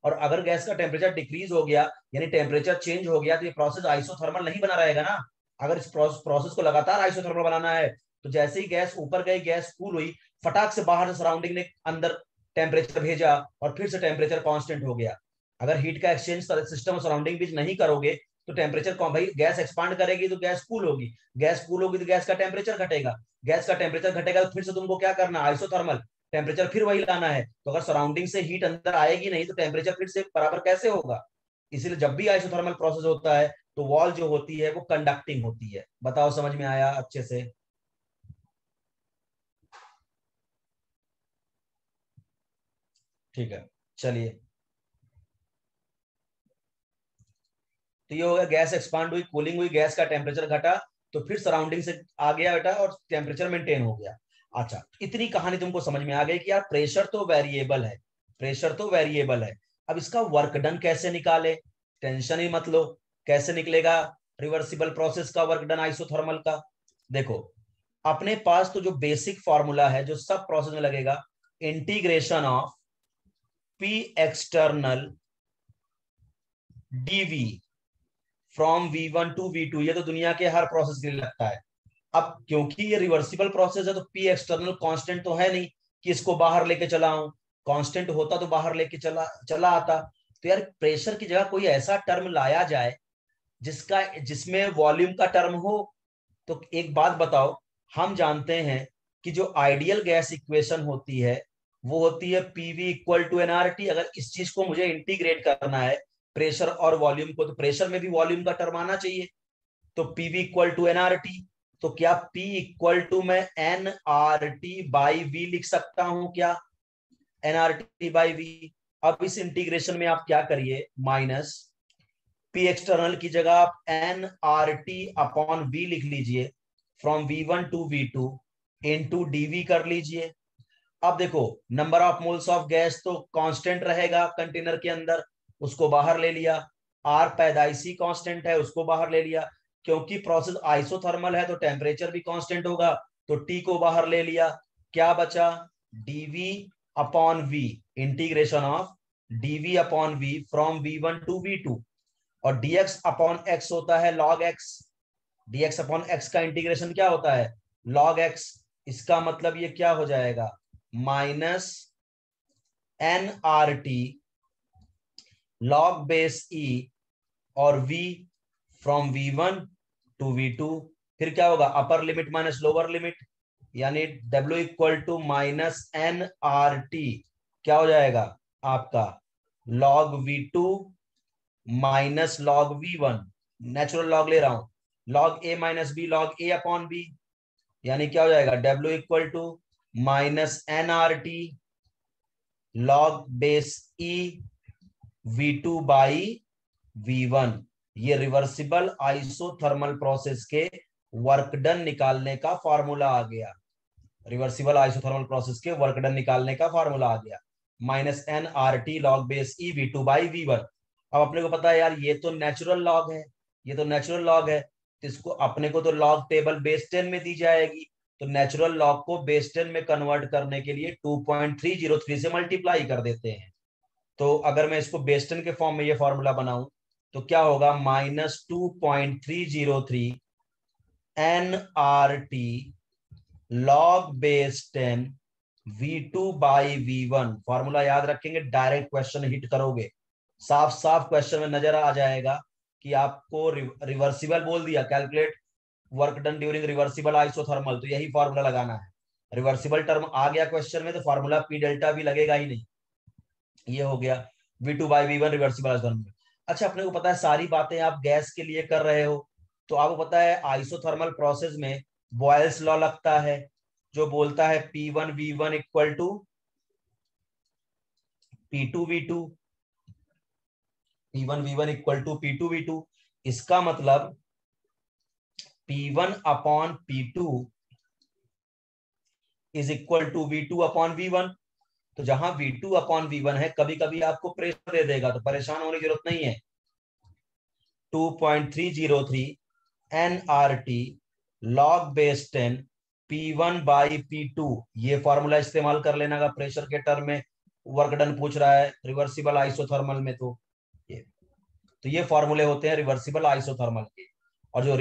और अगर गैस का टेम्परेचर डिक्रीज हो गया यानी टेम्परेचर चेंज हो गया, तो ये प्रोसेस आइसोथर्मल नहीं बना रहेगा ना। अगर इस प्रोसेस को लगातार आइसोथर्मल बनाना है तो जैसे ही गैस ऊपर गई, गैस कूल हुई, फटाक से बाहर से सराउंडिंग ने अंदर टेम्परेचर भेजा और फिर से टेम्परेचर कांस्टेंट हो गया। अगर हीट का एक्सचेंज सिस्टम और सराउंडिंग बीच नहीं करोगे तो टेम्परेचर कौन, भाई गैस एक्सपांड करेगी तो गैस कूल होगी, गैस कूल होगी तो गैस का टेम्परेचर घटेगा, गैस का टेम्परेचर घटेगा तो फिर से तुमको क्या करना, आइसोथर्मल टेम्परेचर फिर वही लाना है। तो अगर सराउंडिंग से हीट अंदर आएगी नहीं तो टेम्परेचर फिर से बराबर कैसे होगा। इसलिए जब भी आइसोथर्मल प्रोसेस होता है तो वॉल जो होती है वो कंडक्टिंग होती है। बताओ समझ में आया अच्छे से? ठीक है, चलिए, तो ये हो गया, गैस एक्सपांड हुई, कूलिंग हुई, गैस का टेम्परेचर घटा, तो फिर सराउंडिंग से आ गया बेटा और टेम्परेचर मेंटेन हो गया। अच्छा, इतनी कहानी तुमको समझ में आ गई कि यार प्रेशर तो वेरिएबल है, प्रेशर तो वेरिएबल है। अब इसका वर्क डन कैसे निकाले, टेंशन ही मत लो। कैसे निकलेगा रिवर्सिबल प्रोसेस का वर्क डन आइसोथर्मल का? देखो, अपने पास तो जो बेसिक फॉर्मूला है जो सब प्रोसेस में लगेगा, integration of P external DV from V1 to V2, ये तो दुनिया के हर प्रोसेस के लिए लगता है। अब क्योंकि ये रिवर्सिबल प्रोसेस है तो पी एक्सटर्नल कांस्टेंट तो है नहीं कि इसको बाहर लेके चला आऊं, कांस्टेंट होता तो बाहर लेके चला चला आता। तो यार प्रेशर की जगह कोई ऐसा टर्म लाया जाए जिसमें वॉल्यूम का टर्म हो, तो एक बात बताओ, हम जानते हैं कि जो आइडियल गैस इक्वेशन होती है वो होती है पीवी इक्वल टू एनआरटी। अगर इस चीज को मुझे इंटीग्रेट करना है प्रेशर और वॉल्यूम को, तो प्रेशर में भी वॉल्यूम का टर्म आना चाहिए। तो पीवी इक्वल टू एनआरटी, तो क्या P इक्वल टू मैं N R T by V लिख सकता हूं क्या? NRT by V. अब इस इंटीग्रेशन में आप क्या करिए, माइनस पी एक्सटर्नल की जगह आप N R T upon V लिख लीजिए, from V1 to V2 into DV कर लीजिए। अब देखो, number of moles of gas तो कांस्टेंट रहेगा कंटेनर के अंदर, उसको बाहर ले लिया। आर पैदाइशी कांस्टेंट है, उसको बाहर ले लिया। क्योंकि प्रोसेस आइसोथर्मल है तो टेम्परेचर भी कांस्टेंट होगा, तो टी को बाहर ले लिया। क्या बचा? DV upon V, integration of DV upon V from V1 to V2। और dx अपॉन एक्स होता है log x। dx upon x का इंटीग्रेशन क्या होता है? log x। इसका मतलब ये क्या हो जाएगा? Minus N R T log base e और v from V1 to V2। फिर क्या होगा? Upper limit minus lower limit, यानी W equal to minus N R T क्या हो जाएगा आपका? log V2 माइनस लॉग V1, नेचुरल लॉग ले रहा हूं, log A minus B log A upon B, यानी क्या हो जाएगा? W equal to minus N R T log base E V2 by V1। ये रिवर्सिबल आइसोथर्मल प्रोसेस के वर्क डन निकालने का फॉर्मूला आ गया। रिवर्सिबल आइसोथर्मल प्रोसेस के वर्क डन निकालने का फॉर्मूला आ गया, minus N R T log base E V2 by V1। अब अपने को पता है यार, ये तो नेचुरल लॉग है, ये तो नेचुरल लॉग है, तो इसको अपने को तो लॉग टेबल बेस 10 में दी जाएगी। तो नेचुरल लॉग को बेस 10 में कन्वर्ट करने के लिए 2.303 से मल्टीप्लाई कर देते हैं। तो अगर मैं इसको बेस 10 के फॉर्म में ये फॉर्मूला बनाऊं तो क्या होगा? Minus 2.303 N R T log base 10 V2 by V1। Formula याद रखेंगे, डायरेक्ट क्वेश्चन हिट करोगे, साफ साफ क्वेश्चन में नजर आ जाएगा कि आपको रिवर्सिबल बोल दिया, calculate work done during reversible isothermal, तो यही फॉर्मूला लगाना है। रिवर्सिबल टर्म आ गया क्वेश्चन में तो फॉर्मूला पी डेल्टा भी लगेगा ही नहीं। ये हो गया V2 by V1 reversible isothermal. अच्छा, अपने को पता है सारी बातें आप गैस के लिए कर रहे हो, तो आपको पता है आइसोथर्मल प्रोसेस में बॉयल्स लॉ लगता है, जो बोलता है P1V1 equal to P2V2, P1V1 equal to P2V2। इसका मतलब P1 upon P2 is equal to V2 upon V1। तो जहां V2 अपॉन V1 है, कभी कभी आपको प्रेशर दे देगा, तो परेशान होने की जरूरत नहीं है। 2.303 nRT log base 10 P1 by P2, ये फॉर्मूला इस्तेमाल कर लेना का प्रेशर के टर्म में वर्क डन पूछ रहा है रिवर्सिबल आइसोथर्मल में। तो ये फॉर्मूले होते हैं रिवर्सिबल आइसोथर्मल के। और जो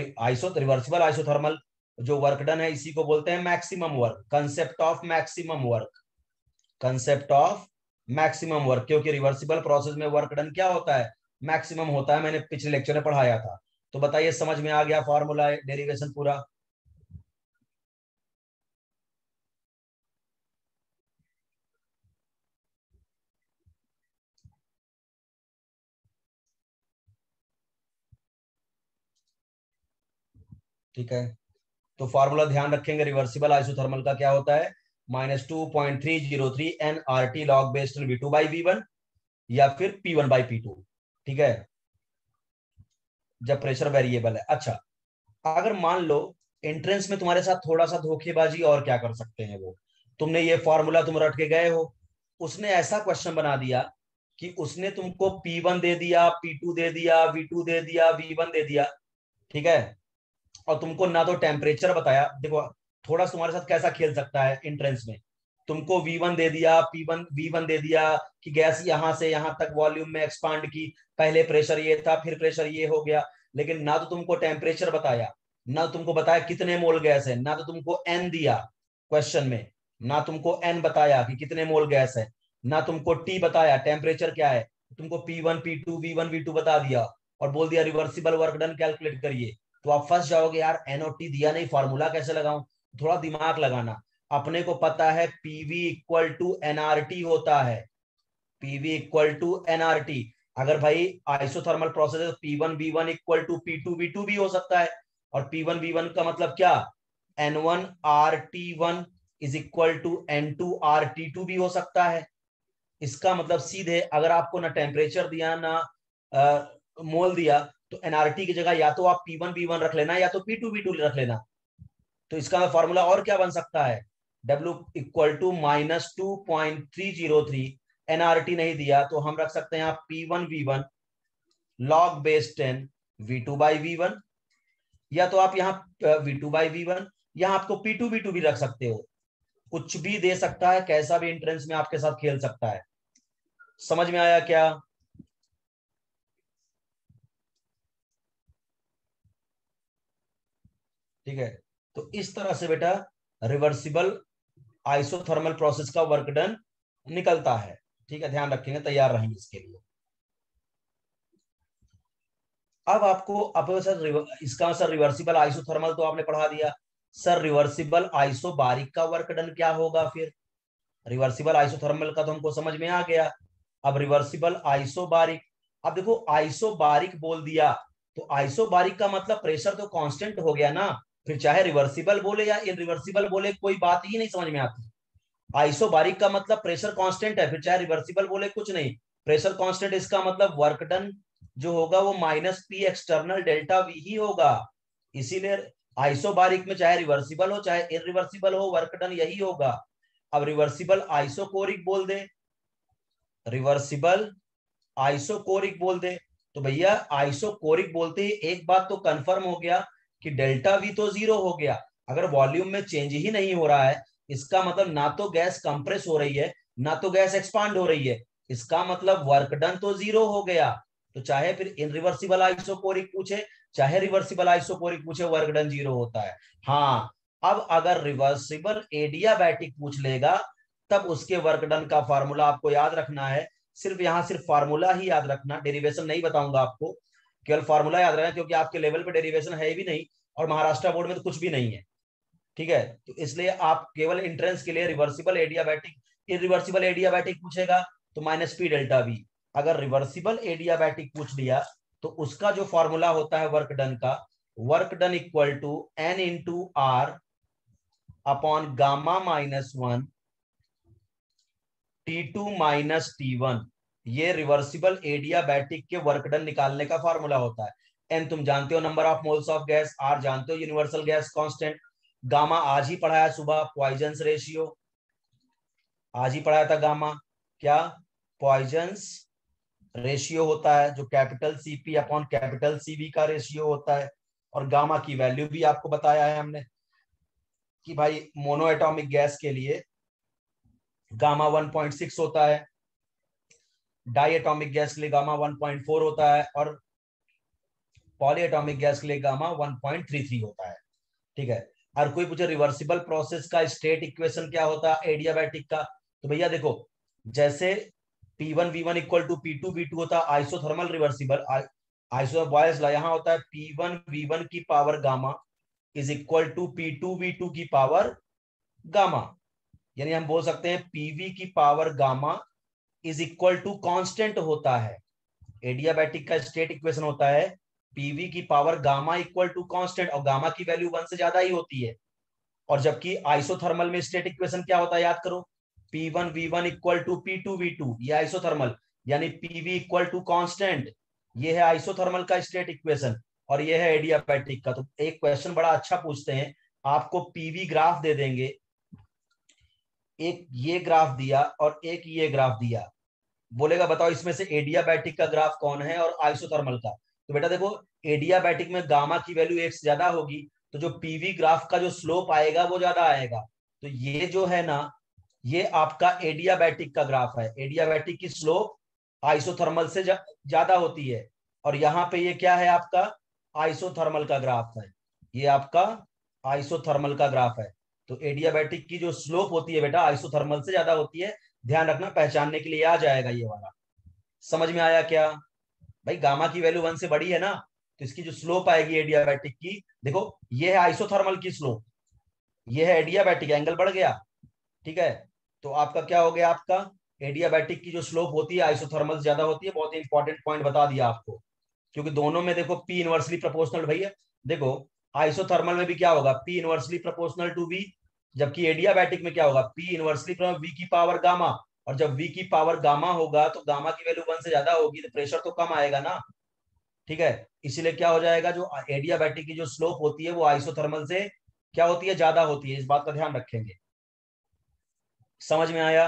रिवर्सिबल आइसोथर्मल जो वर्क डन है, इसी को बोलते हैं maximum work, concept of maximum work, concept of maximum work. क्योंकि रिवर्सिबल प्रोसेस में वर्क डन क्या होता है? मैक्सिमम होता है, मैंने पिछले लेक्चर में पढ़ाया था। तो बताइए, समझ में आ गया फॉर्मूला डेरिवेशन पूरा? ठीक है, तो फॉर्मूला ध्यान रखेंगे, रिवर्सिबल आइसोथर्मल का क्या होता है? -2.303 N R T log based V2 by V1 या फिर P1 बाई P2। ठीक है, जब प्रेशर वेरिएबल है। अच्छा, अगर मान लो एंट्रेंस में तुम्हारे साथ थोड़ा सा धोखेबाजी, और क्या कर सकते हैं वो, तुमने ये फॉर्मूला तुम रट के गए हो, उसने ऐसा क्वेश्चन बना दिया कि उसने तुमको P1 दे दिया, P2 दे दिया, V2 दे दिया, V1 दे दिया। ठीक है, और तुमको ना तो टेम्परेचर बताया। देखो, थोड़ा तुम्हारे साथ कैसा खेल सकता है एंट्रेंस में, तुमको V1 दे दिया, P1 V1 दे दिया कि गैस यहां से यहां तक वॉल्यूम में एक्सपांड की, पहले प्रेशर ये था, फिर प्रेशर ये हो गया। लेकिन ना तो तुमको टेम्परेचर बताया, ना तुमको बताया कितने मोल गैस है, ना तो तुमको एन दिया क्वेश्चन में, ना तुमको एन बताया कि कितने मोल गैस है, ना तुमको टी बताया टेम्परेचर क्या है। तुमको P1 P2 V1 V2 बता दिया और बोल दिया रिवर्सिबल वर्क डन कैलकुलेट करिए। तो आप फंस जाओगे, यार NOT दिया नहीं, फॉर्मूला कैसे लगाऊं। थोड़ा दिमाग लगाना। अपने को पता है पीवी इक्वल टू एनआरटी होता है, पीवी इक्वल टू एनआरटी। अगर भाई आइसोथर्मल प्रोसेस है तो P1V1 इक्वल टू P2V2 भी हो सकता है। और P1V1 का मतलब क्या, N1RT1 is equal to N2RT2 भी हो सकता है। इसका मतलब सीधे अगर आपको ना टेम्परेचर दिया ना मोल दिया, तो एनआरटी की जगह या तो आप P1V1 रख लेना या तो P2V2 रख लेना। तो इसका फॉर्मूला और क्या बन सकता है, W इक्वल टू -2.303। एनआरटी नहीं दिया तो हम रख सकते हैं आप P1V1 log बेस 10 V2/V1, या तो आप यहाँ V2/V1, या आपको P2V2 भी रख सकते हो। कुछ भी दे सकता है, कैसा भी एंट्रेंस में आपके साथ खेल सकता है। समझ में आया क्या। ठीक है, तो इस तरह से बेटा रिवर्सिबल आइसोथर्मल प्रोसेस का वर्क डन निकलता है। ठीक है, ध्यान रखेंगे, तैयार रहेंगे इसके लिए। अब आपको अब सर इसका सर रिवर्सिबल आइसोथर्मल तो आपने पढ़ा दिया। सर रिवर्सिबल आइसोबारिक का वर्क डन क्या होगा फिर। रिवर्सिबल आइसोथर्मल का तो हमको समझ में आ गया। अब रिवर्सिबल आइसोबारिक, अब देखो आइसोबारिक बोल दिया तो आइसोबारिक का मतलब प्रेशर तो कांस्टेंट हो गया ना। फिर चाहे रिवर्सिबल बोले या इनरिवर्सिबल बोले, कोई बात ही नहीं समझ में आती। आइसोबारिक का मतलब प्रेशर कांस्टेंट है, फिर चाहे रिवर्सिबल बोले कुछ नहीं। प्रेशर कांस्टेंट, इसका मतलब वर्क डन जो होगा वो -P एक्सटर्नल डेल्टा वी ही होगा। इसीलिए आइसोबारिक में चाहे रिवर्सिबल हो चाहे इरिवर्सिबल हो, वर्क डन यही होगा। अब रिवर्सिबल आइसोकोरिक बोल दे, रिवर्सिबल आइसोकोरिक बोल दे, तो भैया आइसोकोरिक बोलते ही एक बात तो कंफर्म हो गया कि डेल्टा वी तो 0 हो गया। अगर वॉल्यूम में चेंज ही नहीं हो रहा है, इसका मतलब ना तो गैस कंप्रेस हो रही है ना तो गैस एक्सपांड हो रही है, इसका मतलब वर्क डन तो 0 हो गया। तो चाहे फिर इनरिवर्सिबल आइसोकोरिक पूछे चाहे रिवर्सिबल आइसोकोरिक पूछे, वर्क डन 0 होता है। हाँ, अब अगर रिवर्सिबल एडियाबैटिक पूछ लेगा, तब उसके वर्क डन का फॉर्मूला आपको याद रखना है। सिर्फ यहां सिर्फ फार्मूला ही याद रखना, डेरिवेशन नहीं बताऊंगा आपको, केवल फार्मूला याद रखना, क्योंकि आपके लेवल पे डेरिवेशन है भी नहीं और महाराष्ट्र बोर्ड में तो कुछ भी नहीं है। ठीक है, तो इसलिए आप केवल एंट्रेंस के लिए रिवर्सिबल एडियाबैटिक, इरिवर्सिबल एडियाबैटिक पूछेगा तो -P डेल्टा वी। अगर रिवर्सिबल एडियाबैटिक पूछ लिया तो उसका जो फॉर्मूला होता है वर्क डन का, work done equal to N/R upon गामा-1 T2 - T1। ये रिवर्सिबल एडियाबैटिक के वर्क डन निकालने का फॉर्मूला होता है। एन तुम जानते हो, number of moles of gas. R जानते हो, यूनिवर्सल गैस कांस्टेंट। गामा आज ही पढ़ाया सुबह, पॉइजंस रेशियो आज ही पढ़ाया था। गामा क्या, पॉइजंस रेशियो होता है, जो capital CP upon capital CV का रेशियो होता है। और गामा की वैल्यू भी आपको बताया है हमने कि भाई मोनो एटॉमिक गैस के लिए गामा 1.6 होता है, डाई एटॉमिक गैस के लिए गामा 1.4 होता है, और पॉली एटॉमिक गैस के लिए गामा 1.33 होता है। ठीक है, और कोई पूछे रिवर्सिबल प्रोसेस का स्टेट इक्वेशन क्या होता है एडियाबैटिक का, तो भैया देखो, जैसे P1V1 इक्वल टू P2V2 होता है आइसोथर्मल रिवर्सिबल, आइसो बॉयज यहाँ होता है P1V1 की power gamma is equal to P2V2 की पावर गामा। यानी हम बोल सकते हैं पीवी की power gamma is equal to constant होता है। एडियाबैटिक का स्टेट इक्वेशन होता है पीवी की power gamma equal to constant, और गामा की वैल्यू 1 से ज्यादा ही होती है। और जबकि आइसोथर्मल में स्टेट इक्वेशन क्या होता है, याद करो, P1V1 इक्वल टू P2V2, ये आइसोथर्मल, यानी पीवी इक्वल टू कांस्टेंट। ये है आइसोथर्मल का स्टेट इक्वेशन, और ये है एडियाबैटिक का। तो एक क्वेश्चन बड़ा अच्छा पूछते हैं, आपको पीवी ग्राफ दे देंगे, एक ये ग्राफ दिया और एक ये ग्राफ दिया, बोलेगा बताओ इसमें से एडियाबैटिक का ग्राफ कौन है और आइसोथर्मल का। तो बेटा देखो, एडियाबैटिक में गामा की वैल्यू 1 से ज्यादा होगी, तो जो पीवी ग्राफ का जो स्लोप आएगा वो ज्यादा आएगा। तो ये जो है ना, ये आपका एडियाबैटिक का ग्राफ है। एडियाबैटिक की स्लोप आइसोथर्मल से ज्यादा होती है, और यहाँ पे ये क्या है आपका, आइसोथर्मल का ग्राफ है। ये आपका आइसोथर्मल का ग्राफ है। तो एडियाबैटिक की जो स्लोप होती है बेटा आइसोथर्मल से ज्यादा होती है। ध्यान रखना, पहचानने के लिए आ जाएगा ये वाला। समझ में आया क्या भाई, गामा की वैल्यू 1 से बड़ी है ना, तो इसकी जो स्लोप आएगी एडियाबैटिक की, देखो ये है आइसोथर्मल की स्लोप, ये है एडियाबैटिक, एंगल बढ़ गया, ठीक है। तो आपका क्या हो गया, आपका एडियाबैटिक की जो स्लोप होती है आइसोथर्मल ज्यादा होती है। बहुत ही इंपॉर्टेंट पॉइंट बता दिया आपको, क्योंकि दोनों में देखो पी इनवर्सली प्रोपोर्शनल भैया। देखो आइसोथर्मल में भी क्या होगा, P inversely proportional to V, जबकि एडियाबैटिक में क्या होगा, पी इनवर्सली वी की पावर गामा। और जब वी की पावर गामा होगा तो गामा की वैल्यू 1 से ज्यादा होगी तो प्रेशर तो कम आएगा ना, ठीक है। इसीलिए क्या हो जाएगा, जो एडियाबैटिक की जो स्लोप होती है वो आइसोथर्मल से क्या होती है, ज्यादा होती है। इस बात का ध्यान रखेंगे। समझ में आया?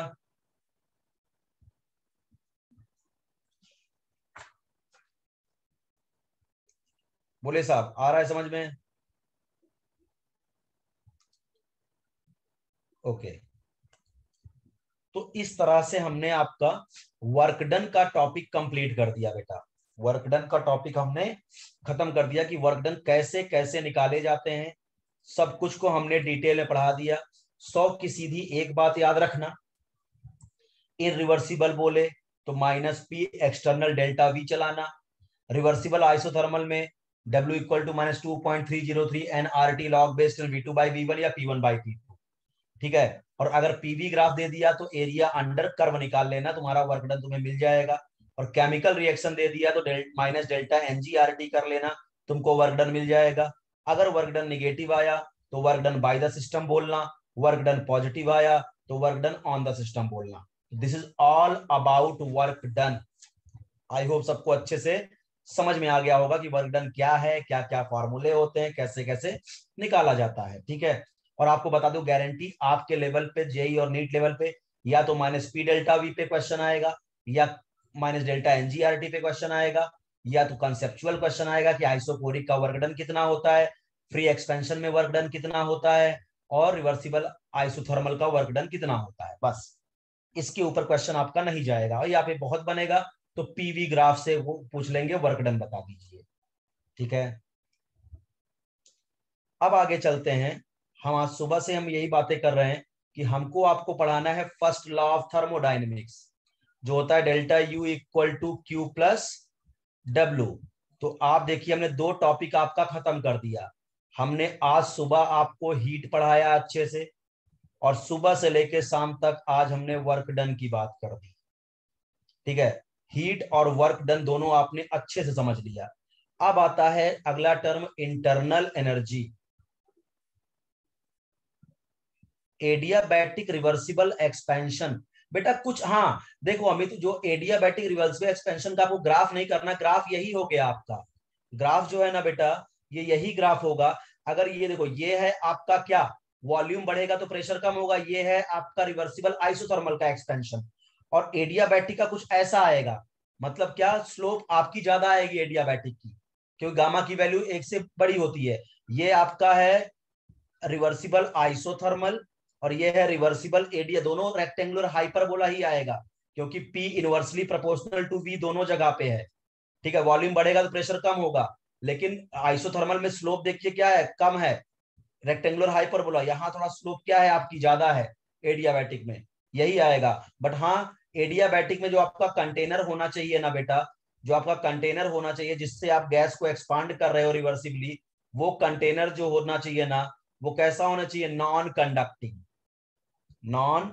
बोले साहब, आ रहा है समझ में? ओके। तो इस तरह से हमने आपका वर्क डन का टॉपिक कंप्लीट कर दिया बेटा। वर्क डन का टॉपिक हमने खत्म कर दिया कि वर्क डन कैसे कैसे निकाले जाते हैं, सब कुछ को हमने डिटेल में पढ़ा दिया। 100 की सीधी एक बात याद रखना, इरिवर्सिबल बोले तो minus P external delta V चलाना। रिवर्सिबल आइसोथर्मल में W equal to -2.303 N R T log based V2/V1 या P1/P2, ठीक है। और अगर पीवी ग्राफ दे दिया तो एरिया अंडर कर्व निकाल लेना, तुम्हारा वर्क डन तुम्हें मिल जाएगा। और केमिकल रिएक्शन दे दिया तो माइनस डेल्टा NGRT कर लेना, तुमको वर्क डन मिल जाएगा। अगर वर्क डन निगेटिव आया तो work done by the system बोलना, वर्क डन पॉजिटिव आया तो work done on the system बोलना। This is all about work done. I hope सबको अच्छे से समझ में आ गया होगा कि वर्क डन क्या है, क्या क्या फॉर्मूले होते हैं, कैसे कैसे निकाला जाता है, ठीक है। और आपको बता दूं, गारंटी आपके लेवल पे, जेई और नीट लेवल पे, या तो माइनस पी डेल्टा वी पे क्वेश्चन आएगा, या माइनस डेल्टा एनजीआरटी पे क्वेश्चन आएगा, या तो कंसेप्चुअल क्वेश्चन आएगा कि आइसोकोरिक का वर्क डन कितना होता है, फ्री एक्सपेंशन में वर्क डन कितना होता है, और रिवर्सिबल आइसोथर्मल का वर्क डन कितना होता है। बस इसके ऊपर क्वेश्चन आपका नहीं जाएगा। और यहाँ पे बहुत बनेगा तो पीवी ग्राफ से वो पूछ लेंगे, वर्क डन बता दीजिए, ठीक है। अब आगे चलते हैं। हम आज सुबह से हम यही बातें कर रहे हैं कि हमको आपको पढ़ाना है फर्स्ट लॉ ऑफ थर्मोडाइनमिक्स, जो होता है delta U equal to Q plus W. तो आप देखिए, हमने 2 टॉपिक आपका खत्म कर दिया। हमने आज सुबह आपको हीट पढ़ाया अच्छे से, और सुबह से लेके शाम तक आज हमने वर्क डन की बात कर दी, ठीक है। हीट और वर्क डन दोनों आपने अच्छे से समझ लिया। अब आता है अगला term, internal energy, adiabatic reversible expansion. बेटा कुछ, हाँ देखो अमित, जो एडियाबैटिक रिवर्सिबल एक्सपेंशन का आपको ग्राफ नहीं करना, ग्राफ यही हो गया आपका। ग्राफ जो है ना बेटा, ये यही ग्राफ होगा। अगर ये देखो, ये है आपका क्या, वॉल्यूम बढ़ेगा तो प्रेशर कम होगा, ये है आपका रिवर्सिबल आइसोथर्मल का एक्सपेंशन। और एडियाबैटिक का कुछ ऐसा आएगा, मतलब क्या, स्लोप आपकी ज्यादा आएगी एडियाबैटिक की, क्योंकि गामा की वैल्यू 1 से बड़ी होती है। ये आपका है रिवर्सिबल आइसोथर्मल, और ये है रिवर्सिबल एडिया, दोनों रेक्टेंगुलर हाइपरबोला ही आएगा, क्योंकि P inversely proportional to V दोनों जगह पे है, ठीक है। वॉल्यूम बढ़ेगा तो प्रेशर कम होगा, लेकिन आइसोथर्मल में स्लोप देखिए क्या है, कम है, रेक्टेंगुलर हाइपरबोला। यहाँ थोड़ा स्लोप क्या है आपकी, ज्यादा है एडियाबैटिक में, यही आएगा। बट हाँ, एडियाबैटिक में जो आपका कंटेनर होना चाहिए ना बेटा, जो आपका कंटेनर होना चाहिए जिससे आप गैस को एक्सपांड कर रहे हो रिवर्सिबली, वो कंटेनर जो होना चाहिए ना, वो कैसा होना चाहिए, नॉन कंडक्टिंग। नॉन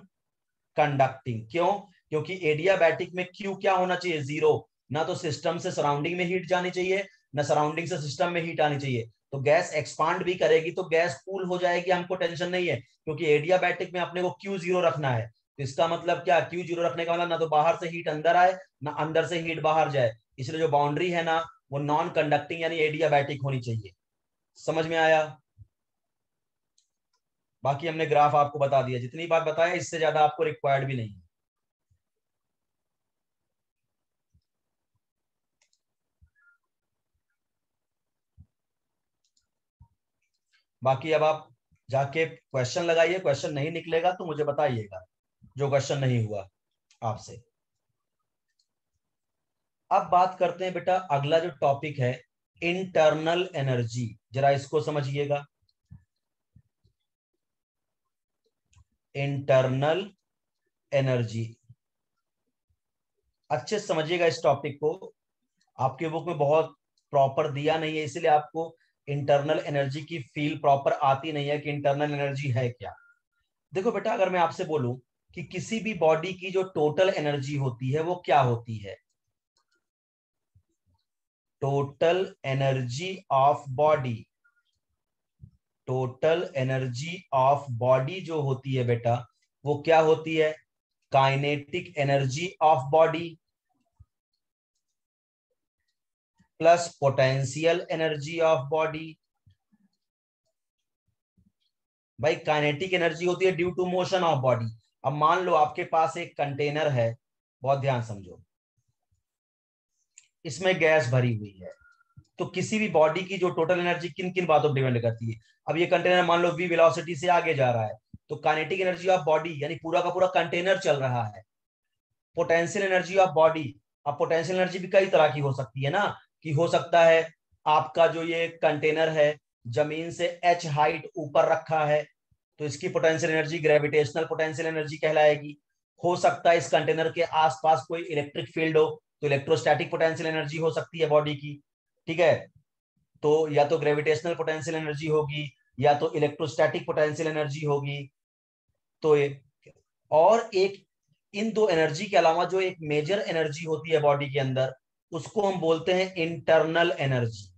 कंडक्टिंग क्यों? क्योंकि एडियाबैटिक में क्यू क्या होना चाहिए, 0। ना तो सिस्टम से सराउंडिंग में हीट जानी चाहिए, ना सराउंडिंग से सिस्टम में हीट आनी चाहिए। तो गैस एक्सपांड भी करेगी तो गैस कूल हो जाएगी, हमको टेंशन नहीं है, क्योंकि एडियाबैटिक में अपने को Q0 रखना है। तो इसका मतलब क्या, Q0 रखने का मतलब ना तो बाहर से हीट अंदर आए, ना अंदर से हीट बाहर जाए। इसलिए जो बाउंड्री है ना, वो नॉन कंडक्टिंग यानी एडियाबैटिक होनी चाहिए। समझ में आया? बाकी हमने ग्राफ आपको बता दिया, जितनी बात बताया इससे ज्यादा आपको रिक्वायर्ड भी नहीं है। बाकी अब आप जाके क्वेश्चन लगाइए, क्वेश्चन नहीं निकलेगा तो मुझे बताइएगा, जो क्वेश्चन नहीं हुआ आपसे। अब बात करते हैं बेटा, अगला जो टॉपिक है, इंटरनल एनर्जी। जरा इसको समझिएगा, इंटरनल एनर्जी अच्छे से समझिएगा इस टॉपिक को। आपके बुक में बहुत प्रॉपर दिया नहीं है, इसलिए आपको इंटरनल एनर्जी की फील प्रॉपर आती नहीं है कि इंटरनल एनर्जी है क्या। देखो बेटा, अगर मैं आपसे बोलूं कि किसी भी बॉडी की जो टोटल एनर्जी होती है वो क्या होती है, total energy of body, total energy of body जो होती है बेटा वो क्या होती है, kinetic energy of body plus potential energy of body. भाई काइनेटिक एनर्जी होती है due to motion of body. अब मान लो आपके पास एक कंटेनर है, बहुत ध्यान समझो, इसमें गैस भरी हुई है, तो किसी भी बॉडी की जो टोटल एनर्जी किन किन बातों पर डिपेंड करती है। अब ये कंटेनर मान लो वी वेलोसिटी से आगे जा रहा है, तो काइनेटिक एनर्जी ऑफ बॉडी यानी पूरा का पूरा कंटेनर चल रहा है। पोटेंशियल एनर्जी ऑफ बॉडी, अब पोटेंशियल एनर्जी भी कई तरह की हो सकती है ना, कि हो सकता है आपका जो ये कंटेनर है जमीन से h हाइट ऊपर रखा है, तो इसकी potential energy gravitational potential energy कहलाएगी। हो सकता है इस कंटेनर के आसपास कोई इलेक्ट्रिक फील्ड हो, तो इलेक्ट्रोस्टैटिक पोटेंशियल एनर्जी हो सकती है बॉडी की। ठीक है, तो या तो ग्रेविटेशनल पोटेंशियल एनर्जी होगी या तो इलेक्ट्रोस्टैटिक पोटेंशियल एनर्जी होगी। तो और एक, इन दो एनर्जी के अलावा जो एक मेजर एनर्जी होती है बॉडी के अंदर, उसको हम बोलते हैं इंटरनल एनर्जी।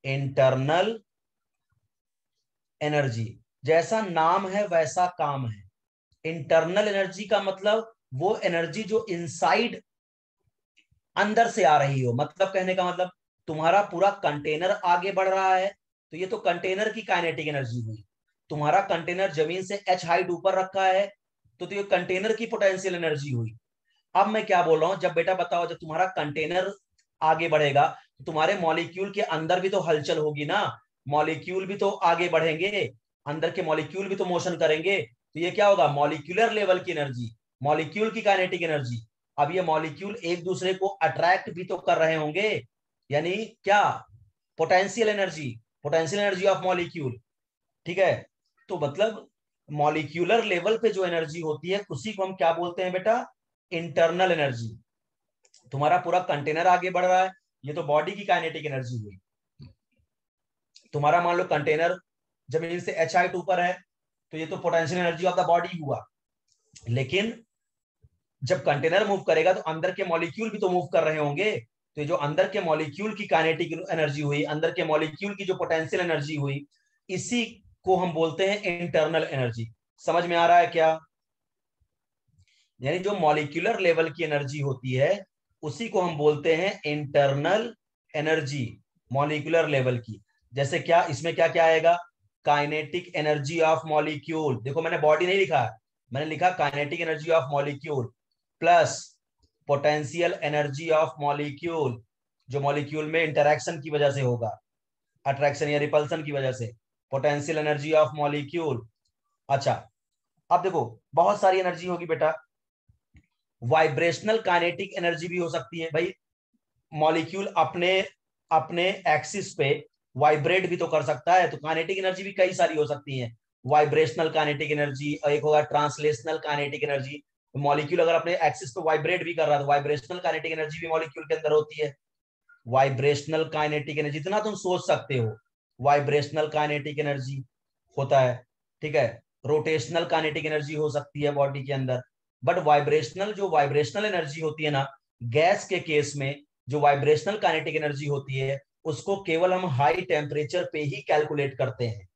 इंटरनल एनर्जी, जैसा नाम है वैसा काम है। इंटरनल एनर्जी का मतलब वो एनर्जी जो इनसाइड अंदर से आ रही हो, मतलब कहने का मतलब तुम्हारा पूरा कंटेनर आगे बढ़ रहा है, तो ये तो कंटेनर की काइनेटिक एनर्जी हुई। तुम्हारा कंटेनर जमीन से h हाइट ऊपर रखा है, तो ये कंटेनर की पोटेंशियल एनर्जी हुई। अब मैं क्या बोल रहा हूं, जब बेटा बताओ, जब तुम्हारा कंटेनर आगे बढ़ेगा तो तुम्हारे मॉलिक्यूल के अंदर भी तो हलचल होगी ना, मॉलिक्यूल भी तो आगे बढ़ेंगे, अंदर के मॉलिक्यूल भी तो मोशन करेंगे, तो ये क्या होगा, मॉलिक्यूलर लेवल की एनर्जी, मॉलिक्यूल की काइनेटिक एनर्जी। अब ये मॉलिक्यूल एक दूसरे को अट्रैक्ट भी तो कर रहे होंगे, यानी क्या, potential energy, potential energy of molecule. ठीक है, तो मतलब मॉलिक्यूलर लेवल पे जो एनर्जी होती है उसी को हम क्या बोलते हैं बेटा, इंटरनल एनर्जी। तुम्हारा पूरा कंटेनर आगे बढ़ रहा है, ये तो बॉडी की काइनेटिक एनर्जी हुई। तुम्हारा मान लो कंटेनर जमीन से h हाइट ऊपर है, तो ये तो potential energy of the body हुआ। लेकिन जब कंटेनर मूव करेगा तो अंदर के मॉलिक्यूल भी तो मूव कर रहे होंगे, तो जो अंदर के मॉलिक्यूल की काइनेटिक एनर्जी हुई, अंदर के मॉलिक्यूल की जो पोटेंशियल एनर्जी हुई, इसी को हम बोलते हैं इंटरनल एनर्जी। समझ में आ रहा है क्या, यानी जो मॉलिक्यूलर लेवल की एनर्जी होती है उसी को हम बोलते हैं इंटरनल एनर्जी, मॉलिक्यूलर लेवल की। जैसे क्या, इसमें क्या क्या आएगा, काइनेटिक एनर्जी ऑफ मॉलिक्यूल, देखो मैंने बॉडी नहीं लिखा, मैंने लिखा kinetic energy of molecule plus potential energy of molecule, जो मॉलिक्यूल में इंटरैक्शन की वजह से होगा, अट्रैक्शन या रिपल्सन की वजह से, पोटेंशियल एनर्जी ऑफ मॉलिक्यूल। अच्छा, अब देखो बहुत सारी एनर्जी होगी बेटा, वाइब्रेशनल काइनेटिक एनर्जी भी हो सकती है। भाई मॉलिक्यूल अपने अपने एक्सिस पे वाइब्रेट भी तो कर सकता है, तो काइनेटिक एनर्जी भी कई सारी हो सकती है। वाइब्रेशनल काइनेटिक एनर्जी, और एक होगा ट्रांसलेशनल काइनेटिक एनर्जी। मॉलिक्यूल अगर अपने एक्सिस पे वाइब्रेट भी कर रहा है तो वाइब्रेशनल काइनेटिक एनर्जी भी मॉलिक्यूल के अंदर होती है। वाइब्रेशनल काइनेटिक एनर्जी जितना तुम सोच सकते हो, वाइब्रेशनल काइनेटिक एनर्जी होता है। ठीक है, रोटेशनल काइनेटिक एनर्जी हो सकती है बॉडी के अंदर। बट वाइब्रेशनल, जो वाइब्रेशनल एनर्जी होती है ना, गैस के केस में जो वाइब्रेशनल काइनेटिक एनर्जी होती है उसको केवल हम हाई टेम्परेचर पे ही कैलकुलेट करते हैं।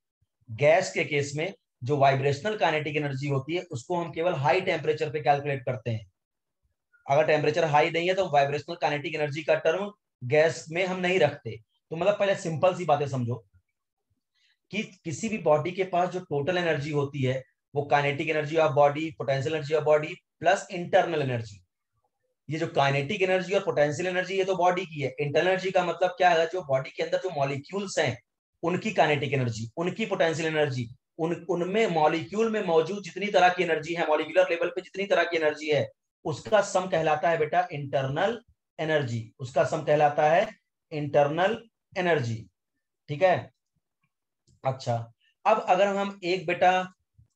गैस के केस में जो वाइब्रेशनल काइनेटिक एनर्जी होती है उसको हम केवल हाई टेम्परेचर पे कैलकुलेट करते हैं। अगर टेम्परेचर हाई नहीं है तो वाइब्रेशनल काइनेटिक एनर्जी का टर्म गैस में हम नहीं रखते। तो मतलब पहले सिंपल सी बातें समझो कि किसी भी बॉडी के पास जो टोटल एनर्जी होती है वो kinetic energy of body, potential energy of body plus internal energy. ये जो काइनेटिक एनर्जी और पोटेंशियल एनर्जी ये तो बॉडी की है। इंटरनल एनर्जी का मतलब क्या है, जो बॉडी के अंदर जो मॉलिक्यूल्स हैं उनकी काइनेटिक एनर्जी, उनकी पोटेंशियल एनर्जी, उनमें मॉलिक्यूल में मौजूद जितनी तरह की एनर्जी है, मॉलिक्यूलर लेवल पे जितनी तरह की एनर्जी है, उसका सम कहलाता है बेटा इंटरनल एनर्जी, उसका सम कहलाता है इंटरनल एनर्जी। ठीक है, अच्छा, अब अगर हम एक बेटा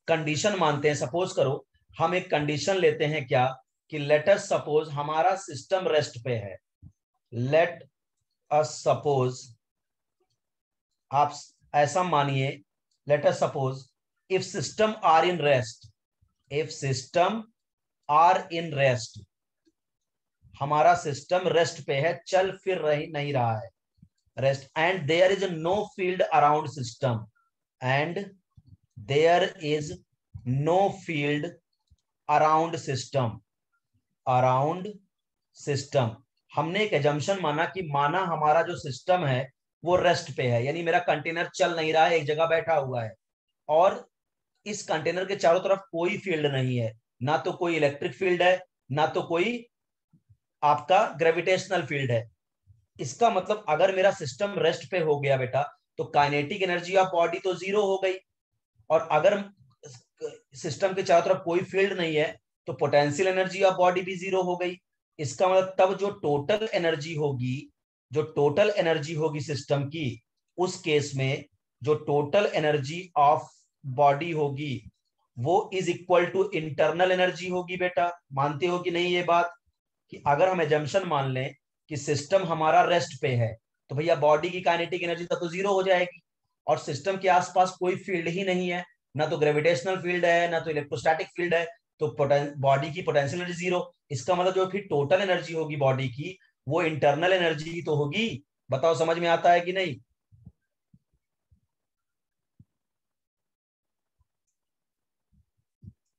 कंडीशन मानते हैं, सपोज करो हम एक कंडीशन लेते हैं क्या, कि लेट अस सपोज हमारा सिस्टम रेस्ट पे है, लेट सपोज आप ऐसा मानिए, let us suppose if system are in rest, if system are in rest, हमारा सिस्टम रेस्ट पे है, चल फिर नहीं रहा है, rest, and there is no field around system, and there is no field around system, around system. हमने एक एजम्पशन माना कि माना हमारा जो सिस्टम है वो रेस्ट पे है, यानी मेरा कंटेनर चल नहीं रहा है, एक जगह बैठा हुआ है, और इस कंटेनर के चारों तरफ कोई फील्ड नहीं है, ना तो कोई इलेक्ट्रिक फील्ड है, ना तो कोई आपका ग्रेविटेशनल फील्ड है। इसका मतलब अगर मेरा सिस्टम रेस्ट पे हो गया बेटा, तो काइनेटिक एनर्जी ऑफ बॉडी तो जीरो हो गई, और अगर सिस्टम के चारों तरफ कोई फील्ड नहीं है तो पोटेंशियल एनर्जी ऑफ बॉडी भी जीरो हो गई। इसका मतलब तब जो टोटल एनर्जी होगी, जो टोटल एनर्जी होगी सिस्टम की, उस केस में जो टोटल एनर्जी ऑफ बॉडी होगी वो is equal to internal energy होगी। बेटा मानते हो कि नहीं ये बात, कि अगर हम एजम्पशन मान लें कि सिस्टम हमारा रेस्ट पे है, तो भैया बॉडी की काइनेटिक एनर्जी तब तो जीरो हो जाएगी, और सिस्टम के आसपास कोई फील्ड ही नहीं है, ना तो ग्रेविटेशनल फील्ड है, ना तो इलेक्ट्रोस्टैटिक फील्ड है, तो बॉडी की पोटेंशियल एनर्जी जीरो। इसका मतलब जो फिर टोटल एनर्जी होगी बॉडी की, वो इंटरनल एनर्जी ही तो होगी। बताओ समझ में आता है कि नहीं?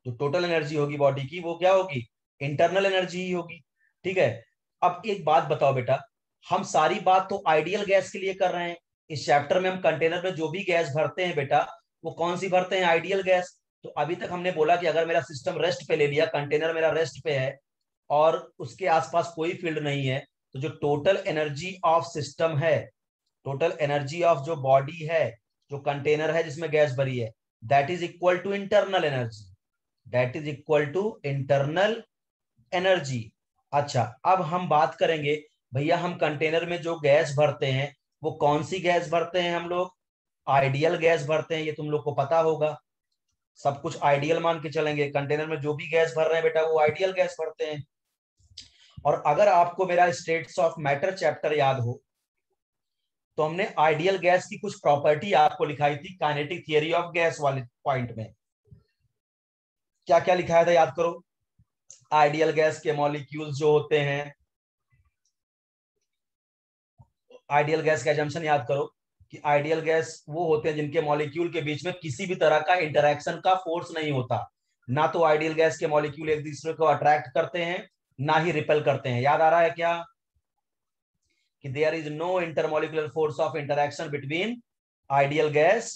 जो टोटल एनर्जी होगी बॉडी की वो क्या होगी? इंटरनल एनर्जी ही होगी। ठीक है, अब एक बात बताओ बेटा, हम सारी बात तो आइडियल गैस के लिए कर रहे हैं, इस चैप्टर में हम कंटेनर में जो भी गैस भरते हैं बेटा, वो कौन सी भरते हैं? Ideal gas. तो अभी तक हमने बोला कि अगर मेरा सिस्टम रेस्ट पे ले लिया, कंटेनर मेरा रेस्ट पे है और उसके आसपास कोई फील्ड नहीं है, तो जो टोटल एनर्जी ऑफ सिस्टम है, टोटल एनर्जी ऑफ जो बॉडी है, जो कंटेनर है जिसमें गैस भरी है, that is equal to internal energy, that is equal to internal energy. अच्छा, अब हम बात करेंगे भैया हम कंटेनर में जो गैस भरते हैं वो कौन सी गैस भरते हैं? हम लोग आइडियल गैस भरते हैं, ये तुम लोग को पता होगा, सब कुछ आइडियल मान के चलेंगे, कंटेनर में जो भी गैस भर रहे हैं बेटा वो आइडियल गैस भरते हैं। और अगर आपको मेरा स्टेट्स ऑफ मैटर चैप्टर याद हो, तो हमने आइडियल गैस की कुछ प्रॉपर्टी आपको लिखाई थी काइनेटिक थियरी ऑफ गैस वाले पॉइंट में। क्या क्या लिखाया था याद करो? आइडियल गैस के मॉलिक्यूल्स जो होते हैं, आइडियल गैस का एजम्पशन याद करो कि आइडियल गैस वो होते हैं जिनके मॉलिक्यूल के बीच में किसी भी तरह का इंटरैक्शन का फोर्स नहीं होता, ना तो आइडियल गैस के मॉलिक्यूल एक दूसरे को अट्रैक्ट करते हैं ना ही रिपेल करते हैं। याद आ रहा है क्या कि there is no intermolecular force of interaction between ideal gas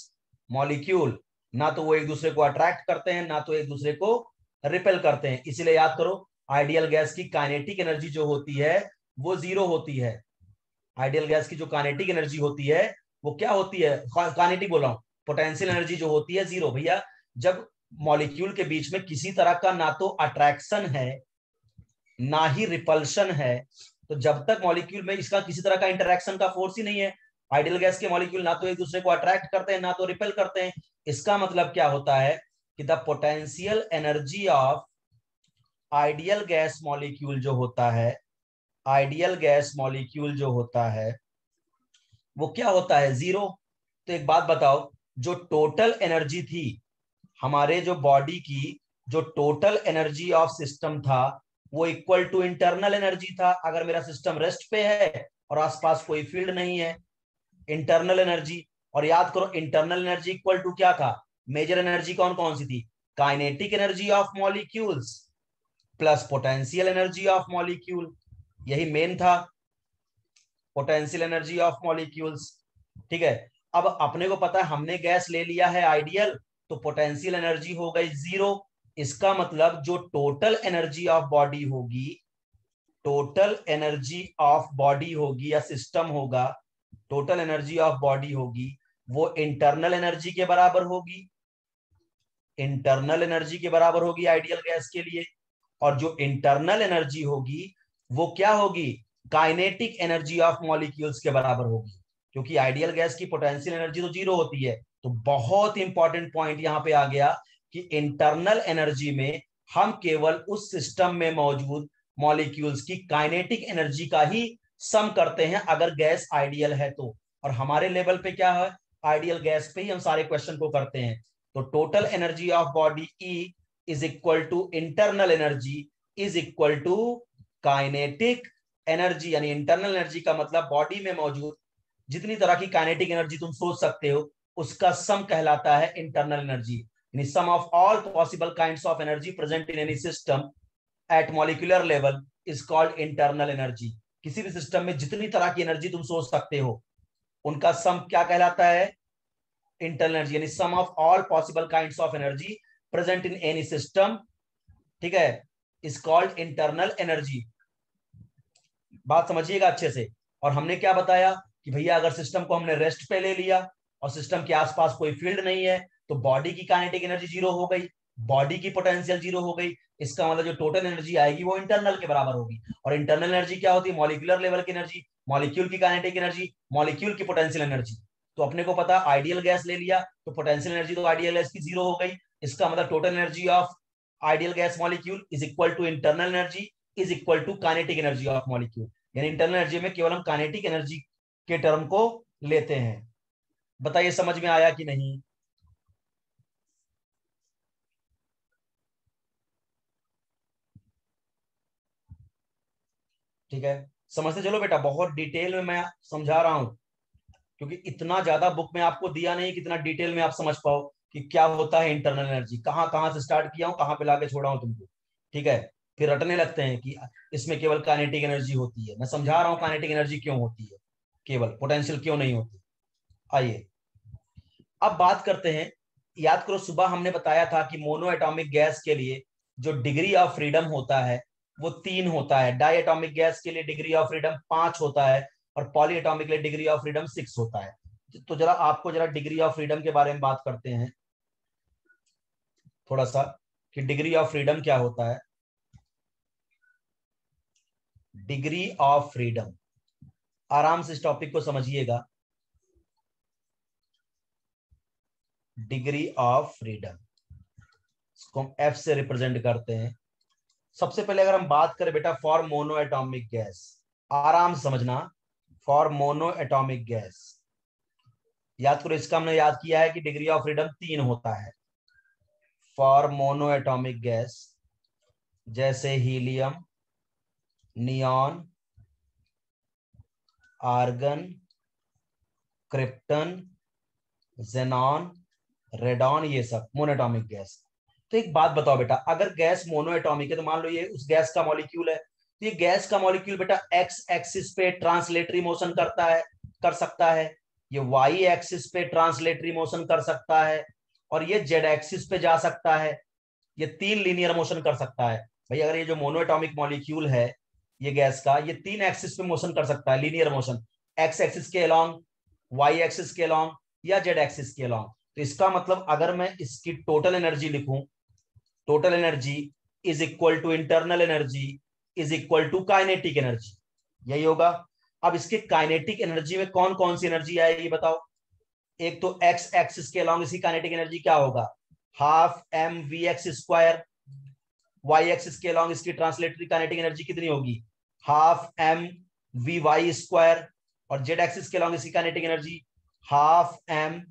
molecule, ना तो वो एक दूसरे को अट्रैक्ट करते हैं ना तो एक दूसरे को रिपेल करते हैं। इसीलिए याद करो आइडियल गैस की काइनेटिक एनर्जी जो होती है वो जीरो होती है। आइडियल गैस की जो काइनेटिक एनर्जी होती है वो क्या होती है? काइनेटिक बोल रहा हूं, पोटेंशियल एनर्जी जो होती है जीरो। भैया जब मॉलिक्यूल के बीच में किसी तरह का ना तो अट्रैक्शन है ना ही रिपल्शन है, तो जब तक मॉलिक्यूल में इसका किसी तरह का इंटरैक्शन का फोर्स ही नहीं है, आइडियल गैस के मॉलिक्यूल ना तो एक दूसरे को अट्रैक्ट करते हैं ना तो रिपेल करते हैं। इसका मतलब क्या होता है कि the potential energy of ideal gas molecule जो होता है, आइडियल गैस मॉलिक्यूल जो होता है वो क्या होता है? जीरो। तो एक बात बताओ, जो टोटल एनर्जी थी हमारे जो बॉडी की, जो टोटल एनर्जी ऑफ सिस्टम था वो इक्वल टू इंटरनल एनर्जी था, अगर मेरा सिस्टम रेस्ट पे है और आसपास कोई फील्ड नहीं है, इंटरनल एनर्जी। और याद करो इंटरनल एनर्जी इक्वल टू क्या था? मेजर एनर्जी कौन कौन सी थी? Kinetic energy of molecules plus potential energy of molecule, यही मेन था, पोटेंशियल एनर्जी ऑफ मॉलिक्यूल्स। ठीक है, अब अपने को पता है हमने गैस ले लिया है आइडियल, तो पोटेंशियल एनर्जी हो गई जीरो। इसका मतलब जो टोटल एनर्जी ऑफ बॉडी होगी, टोटल एनर्जी ऑफ बॉडी होगी या सिस्टम होगा, टोटल एनर्जी ऑफ बॉडी होगी वो इंटरनल एनर्जी के बराबर होगी, इंटरनल एनर्जी के बराबर होगी आइडियल गैस के लिए। और जो इंटरनल एनर्जी होगी वो क्या होगी? काइनेटिक एनर्जी ऑफ मॉलिक्यूल्स के बराबर होगी, क्योंकि आइडियल गैस की पोटेंशियल एनर्जी तो जीरो होती है। तो बहुत इंपॉर्टेंट पॉइंट यहां पे आ गया कि इंटरनल एनर्जी में हम केवल उस सिस्टम में मौजूद मॉलिक्यूल्स की काइनेटिक एनर्जी का ही सम करते हैं अगर गैस आइडियल है तो। और हमारे लेवल पे क्या है, आइडियल गैस पे ही हम सारे क्वेश्चन को करते हैं। तो total energy of body E is equal to internal energy is equal to kinetic energy, यानी इंटरनल एनर्जी का मतलब बॉडी में मौजूद जितनी तरह की काइनेटिक एनर्जी तुम सोच सकते हो उसका सम कहलाता है इंटरनल एनर्जी, यानी sum of all possible kinds of energy present in any system at molecular level is called internal energy. किसी भी सिस्टम में जितनी तरह की एनर्जी तुम सोच सकते हो उनका सम क्या कहलाता है, इंटरनल एनर्जी, यानी sum of all possible kinds of energy present in any system, ठीक है, इज कॉल्ड इंटरनल एनर्जी। बात समझिएगा अच्छे से। और हमने क्या बताया कि भैया अगर सिस्टम को हमने रेस्ट पे ले लिया और सिस्टम के आसपास कोई फील्ड नहीं है तो बॉडी की काइनेटिक एनर्जी जीरो हो गई, बॉडी की पोटेंशियल जीरो हो गई। इसका मतलब जो टोटल एनर्जी आएगी वो इंटरनल के बराबर होगी। और इंटरनल एनर्जी क्या होती है, मॉलिक्यूलर लेवल की एनर्जी, मॉलिक्यूल की काइनेटिक एनर्जी, मॉलिक्यूल की पोटेंशियल एनर्जी। तो अपने को पता आइडियल गैस ले लिया तो पोटेंशियल एनर्जी तो आइडियल गैस की जीरो हो गई। इसका मतलब total energy of ideal gas molecule is equal to internal energy is equal to kinetic energy of molecule. यानी इंटरनल एनर्जी में केवल हम काइनेटिक एनर्जी के टर्म को लेते हैं। बताइए समझ में आया कि नहीं। ठीक है, समझते चलो बेटा, बहुत डिटेल में मैं समझा रहा हूं क्योंकि इतना ज्यादा बुक में आपको दिया नहीं कितना डिटेल में आप समझ पाओ कि क्या होता है इंटरनल एनर्जी, कहां कहां से स्टार्ट किया हूं कहां पे लाके छोड़ा हूं तुमको। ठीक है, फिर रटने लगते हैं कि इसमें केवल काइनेटिक एनर्जी होती है। मैं समझा रहा हूं काइनेटिक एनर्जी क्यों होती है, केवल पोटेंशियल क्यों नहीं होती। आइए अब बात करते हैं। याद करो सुबह हमने बताया था कि मोनो एटॉमिक गैस के लिए जो डिग्री ऑफ फ्रीडम होता है वो 3 होता है, डाई एटॉमिक गैस के लिए डिग्री ऑफ फ्रीडम 5 होता है और पॉली एटॉमिक के लिए डिग्री ऑफ फ्रीडम 6 होता है। तो जरा आपको जरा डिग्री ऑफ फ्रीडम के बारे में बात करते हैं थोड़ा सा कि डिग्री ऑफ फ्रीडम क्या होता है। डिग्री ऑफ फ्रीडम, आराम से इस टॉपिक को समझिएगा। डिग्री ऑफ फ्रीडम इसको हम एफ से रिप्रेजेंट करते हैं। सबसे पहले अगर हम बात करें बेटा फॉर मोनो एटॉमिक गैस, आराम से समझना, फॉर मोनो एटॉमिक गैस याद करो इसका हमने याद किया है कि डिग्री ऑफ फ्रीडम 3 होता है। फॉर मोनो एटॉमिक गैस जैसे helium, neon, argon, krypton, xenon, radon, ये सब मोनोएटॉमिक गैस। तो एक बात बताओ बेटा, अगर गैस मोनोएटॉमिक है तो मान लो ये उस गैस का मॉलिक्यूल है तो ये गैस का मॉलिक्यूल बेटा एक्स एक्सिस पे ट्रांसलेटरी मोशन करता है, कर सकता है, ये वाई एक्सिस पे ट्रांसलेटरी मोशन कर सकता है और ये जेड एक्सिस पे जा सकता है, ये 3 लीनियर मोशन कर सकता है। भाई अगर ये जो मोनोएटॉमिक मॉलिक्यूल है ये गैस का, ये 3 एक्सिस पे मोशन कर सकता है, लीनियर मोशन, एक्स एक्सिस के अलोंग, वाई एक्सिस के अलोंग या जेड एक्सिस के अलोंग। तो इसका मतलब अगर मैं इसकी टोटल एनर्जी लिखूं, total energy is equal to internal energy is equal to kinetic energy, यही होगा। अब इसके काइनेटिक एनर्जी में कौन कौन सी एनर्जी आएगी बताओ। एक तो एक्स एक्सिस के अलोंग इसकी काइनेटिक एनर्जी क्या होगा, half M we x square. Y axis के अलोंग इसकी ट्रांसलेटरी काइनेटिक एनर्जी कितनी होगी, half M we Y square. और जेड एक्सिस के अलोंग इसकी kinetic energy half M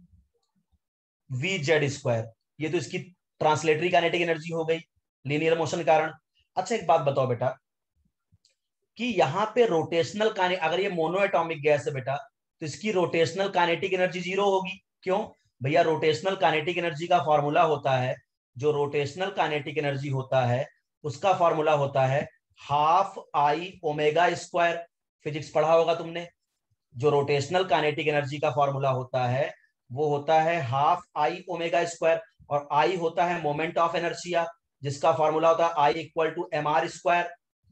V Z square. ये तो इसकी ट्रांसलेटरी काइनेटिक एनर्जी हो गई लीनियर मोशन के कारण। अच्छा एक बात बताओ बेटा कि यहाँ पे रोटेशनल अगर ये मोनो एटॉमिक गैस है बेटा तो इसकी रोटेशनल काइनेटिक एनर्जी जीरो होगी। क्यों भैया, रोटेशनल काइनेटिक एनर्जी का फॉर्मूला होता है, जो रोटेशनल काइनेटिक एनर्जी होता है उसका फॉर्मूला होता है half I omega square. Physics पढ़ा होगा तुमने। जो रोटेशनल काइनेटिक एनर्जी का फॉर्मूला होता है वो होता है हाफ आई ओमेगा स्क्वायर और आई होता है मोमेंट ऑफ इनर्शिया जिसका फॉर्मूला होता है I equal to M are square.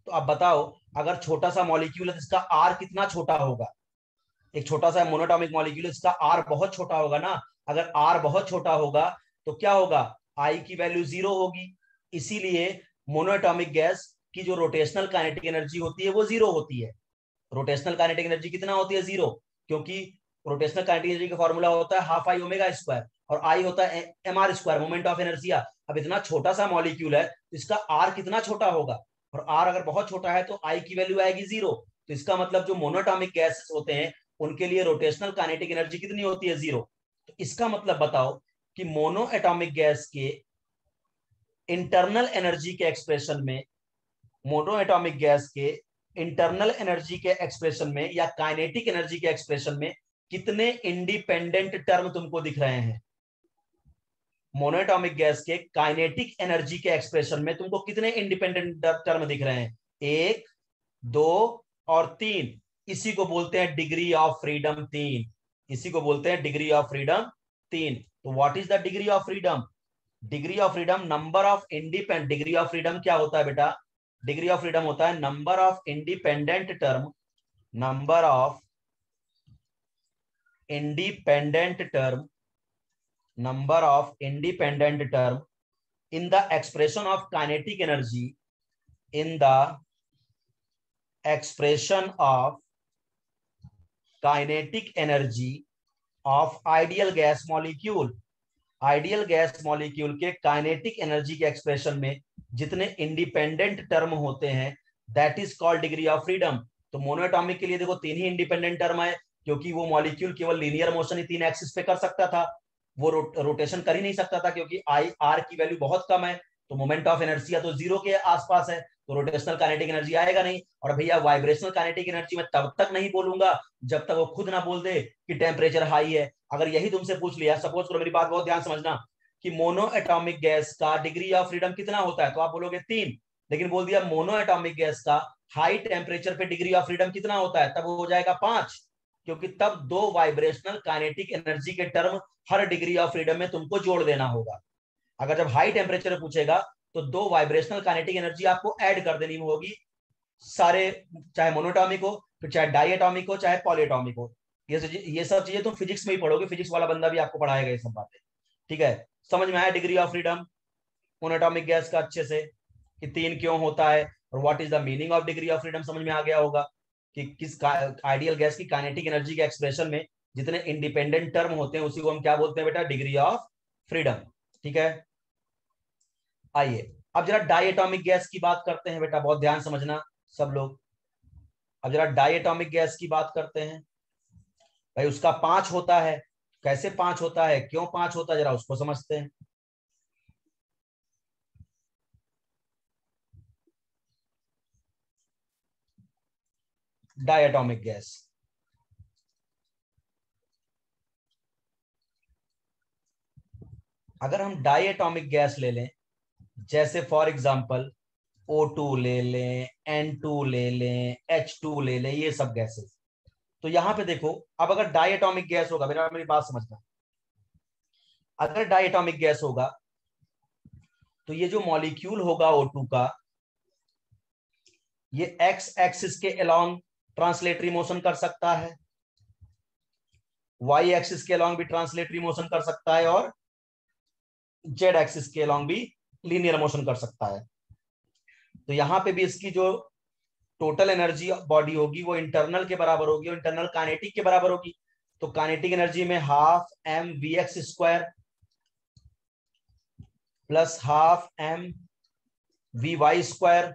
तो अब बताओ अगर छोटा सा मॉलिक्यूल है तो इसका आर कितना छोटा होगा, एक छोटा सा मोनोटॉमिक मॉलिक्यूल इसका आर बहुत छोटा होगा ना। अगर आर बहुत छोटा होगा तो क्या होगा, आई की वैल्यू जीरो होगी। इसीलिए मोनोएटॉमिक गैस की जो रोटेशनल काइनेटिक एनर्जी होती है वो जीरो होती है। रोटेशनल काइनेटिक एनर्जी कितना होती है, जीरो, क्योंकि रोटेशनल काइनेटिक एनर्जी का फॉर्मूला होता है हाफ आई ओमेगा स्क्वायर और आई होता है m are square, moment of inertia. अब इतना छोटा सा मॉलिक्यूल है तो इसका आर कितना छोटा होगा और आर अगर बहुत छोटा है तो आई की वैल्यू आएगी जीरो। तो इसका मतलब जो मोनोएटॉमिक गैसेस होते हैं उनके लिए रोटेशनल काइनेटिक एनर्जी कितनी होती है? 0। तो इसका मतलब बताओ कि मोनोएटॉमिक गैस के इंटरनल एनर्जी के एक्सप्रेशन में, मोनोएटॉमिक गैस के इंटरनल एनर्जी के एक्सप्रेशन में या काइनेटिक एनर्जी के एक्सप्रेशन में कितने इंडिपेंडेंट टर्म तुमको दिख रहे हैं? मोनोएटॉमिक गैस के काइनेटिक एनर्जी के एक्सप्रेशन में तुमको कितने इंडिपेंडेंट टर्म दिख रहे हैं? 1, 2 और 3। इसी को बोलते हैं डिग्री ऑफ फ्रीडम 3। इसी को बोलते हैं डिग्री ऑफ फ्रीडम 3। तो what is the degree of freedom? Degree of freedom number of independent, degree of freedom क्या होता है बेटा? डिग्री ऑफ फ्रीडम होता है number of independent term, number of independent term, number of independent term in the expression of kinetic energy, in the expression of kinetic energy of ideal gas molecule। Ideal gas molecule के काइनेटिक एनर्जी के एक्सप्रेशन में जितने इंडिपेंडेंट टर्म होते हैं that is called degree of freedom. तो मोनोएटॉमिक के लिए देखो 3 ही इंडिपेंडेंट टर्म है, क्योंकि वो मॉलिक्यूल केवल लीनियर मोशन ही 3 एक्सिस पे कर सकता था, वो रोटेशन कर ही नहीं सकता था क्योंकि आई आर की वैल्यू बहुत कम है। तो मोमेंट ऑफ इनर्शिया तो 0 के आसपास है, तो रोटेशनल काइनेटिक एनर्जी आएगा नहीं। और भैया वाइब्रेशनल काइनेटिक एनर्जी मैं तब तक नहीं बोलूंगा जब तक वो खुद ना बोल दे कि टेम्परेचर हाई है। अगर यही तुमसे पूछ लिया, सपोज करो, मेरी बात बहुत ध्यान समझना, कि मोनो एटॉमिक गैस का डिग्री ऑफ फ्रीडम कितना होता है, तो आप बोलोगे 3। लेकिन बोल दिया मोनो एटॉमिक गैस का हाई टेम्परेचर पे डिग्री ऑफ फ्रीडम कितना होता है, तब हो जाएगा 5, क्योंकि तब 2 वाइब्रेशनल काइनेटिक एनर्जी के term her degree of freedom में तुमको जोड़ देना होगा। अगर जब हाई टेम्परेचर पूछेगा तो 2 वाइब्रेशनल काइनेटिक एनर्जी आपको ऐड कर देनी होगी सारे, चाहे मोनोटॉमिक हो, फिर चाहे डाइएटॉमिक हो, चाहे पॉलीएटॉमिक हो। ये सब चीजें तुम फिजिक्स में ही पढ़ोगे, फिजिक्स वाला बंदा भी आपको पढ़ाएगा ये सब बातें। ठीक है, समझ में आया degree of freedom monoatomic gas का अच्छे से, कि 3 क्यों होता है और what is the meaning of degree of freedom समझ में आ गया होगा कि किस आइडियल गैस की काइनेटिक एनर्जी के एक्सप्रेशन में जितने इंडिपेंडेंट टर्म होते हैं उसी को हम क्या बोलते हैं बेटा? Degree of freedom. ठीक है, आइए अब जरा डाइएटॉमिक गैस की बात करते हैं बेटा, बहुत ध्यान समझना सब लोग। अब जरा डाइएटॉमिक गैस की बात करते हैं। भाई उसका 5 होता है, कैसे 5 होता है, क्यों 5 होता है, जरा उसको समझते हैं। डाइएटॉमिक गैस, अगर हम डाइएटॉमिक गैस ले लें, जैसे फॉर एग्जांपल O2 ले लें, N2 ले लें, H2 ले लें, ये सब गैसेस, तो यहां पे देखो, अब अगर डाइएटॉमिक गैस होगा, मेरा मेरी बात समझना, अगर डाइएटॉमिक गैस होगा तो ये जो मॉलिक्यूल होगा O2 का, ये एक्स एक्सिस के अलोंग ट्रांसलेटरी मोशन कर सकता है, वाई एक्सिस के अलोंग भी ट्रांसलेटरी मोशन कर सकता है, और जेड एक्सिस के अलोंग भी लीनियर मोशन कर सकता है। तो यहां पे भी इसकी जो टोटल एनर्जी बॉडी होगी वो इंटरनल के बराबर होगी और इंटरनल काइनेटिक के बराबर होगी। तो काइनेटिक एनर्जी में half M we x square plus half M we Y square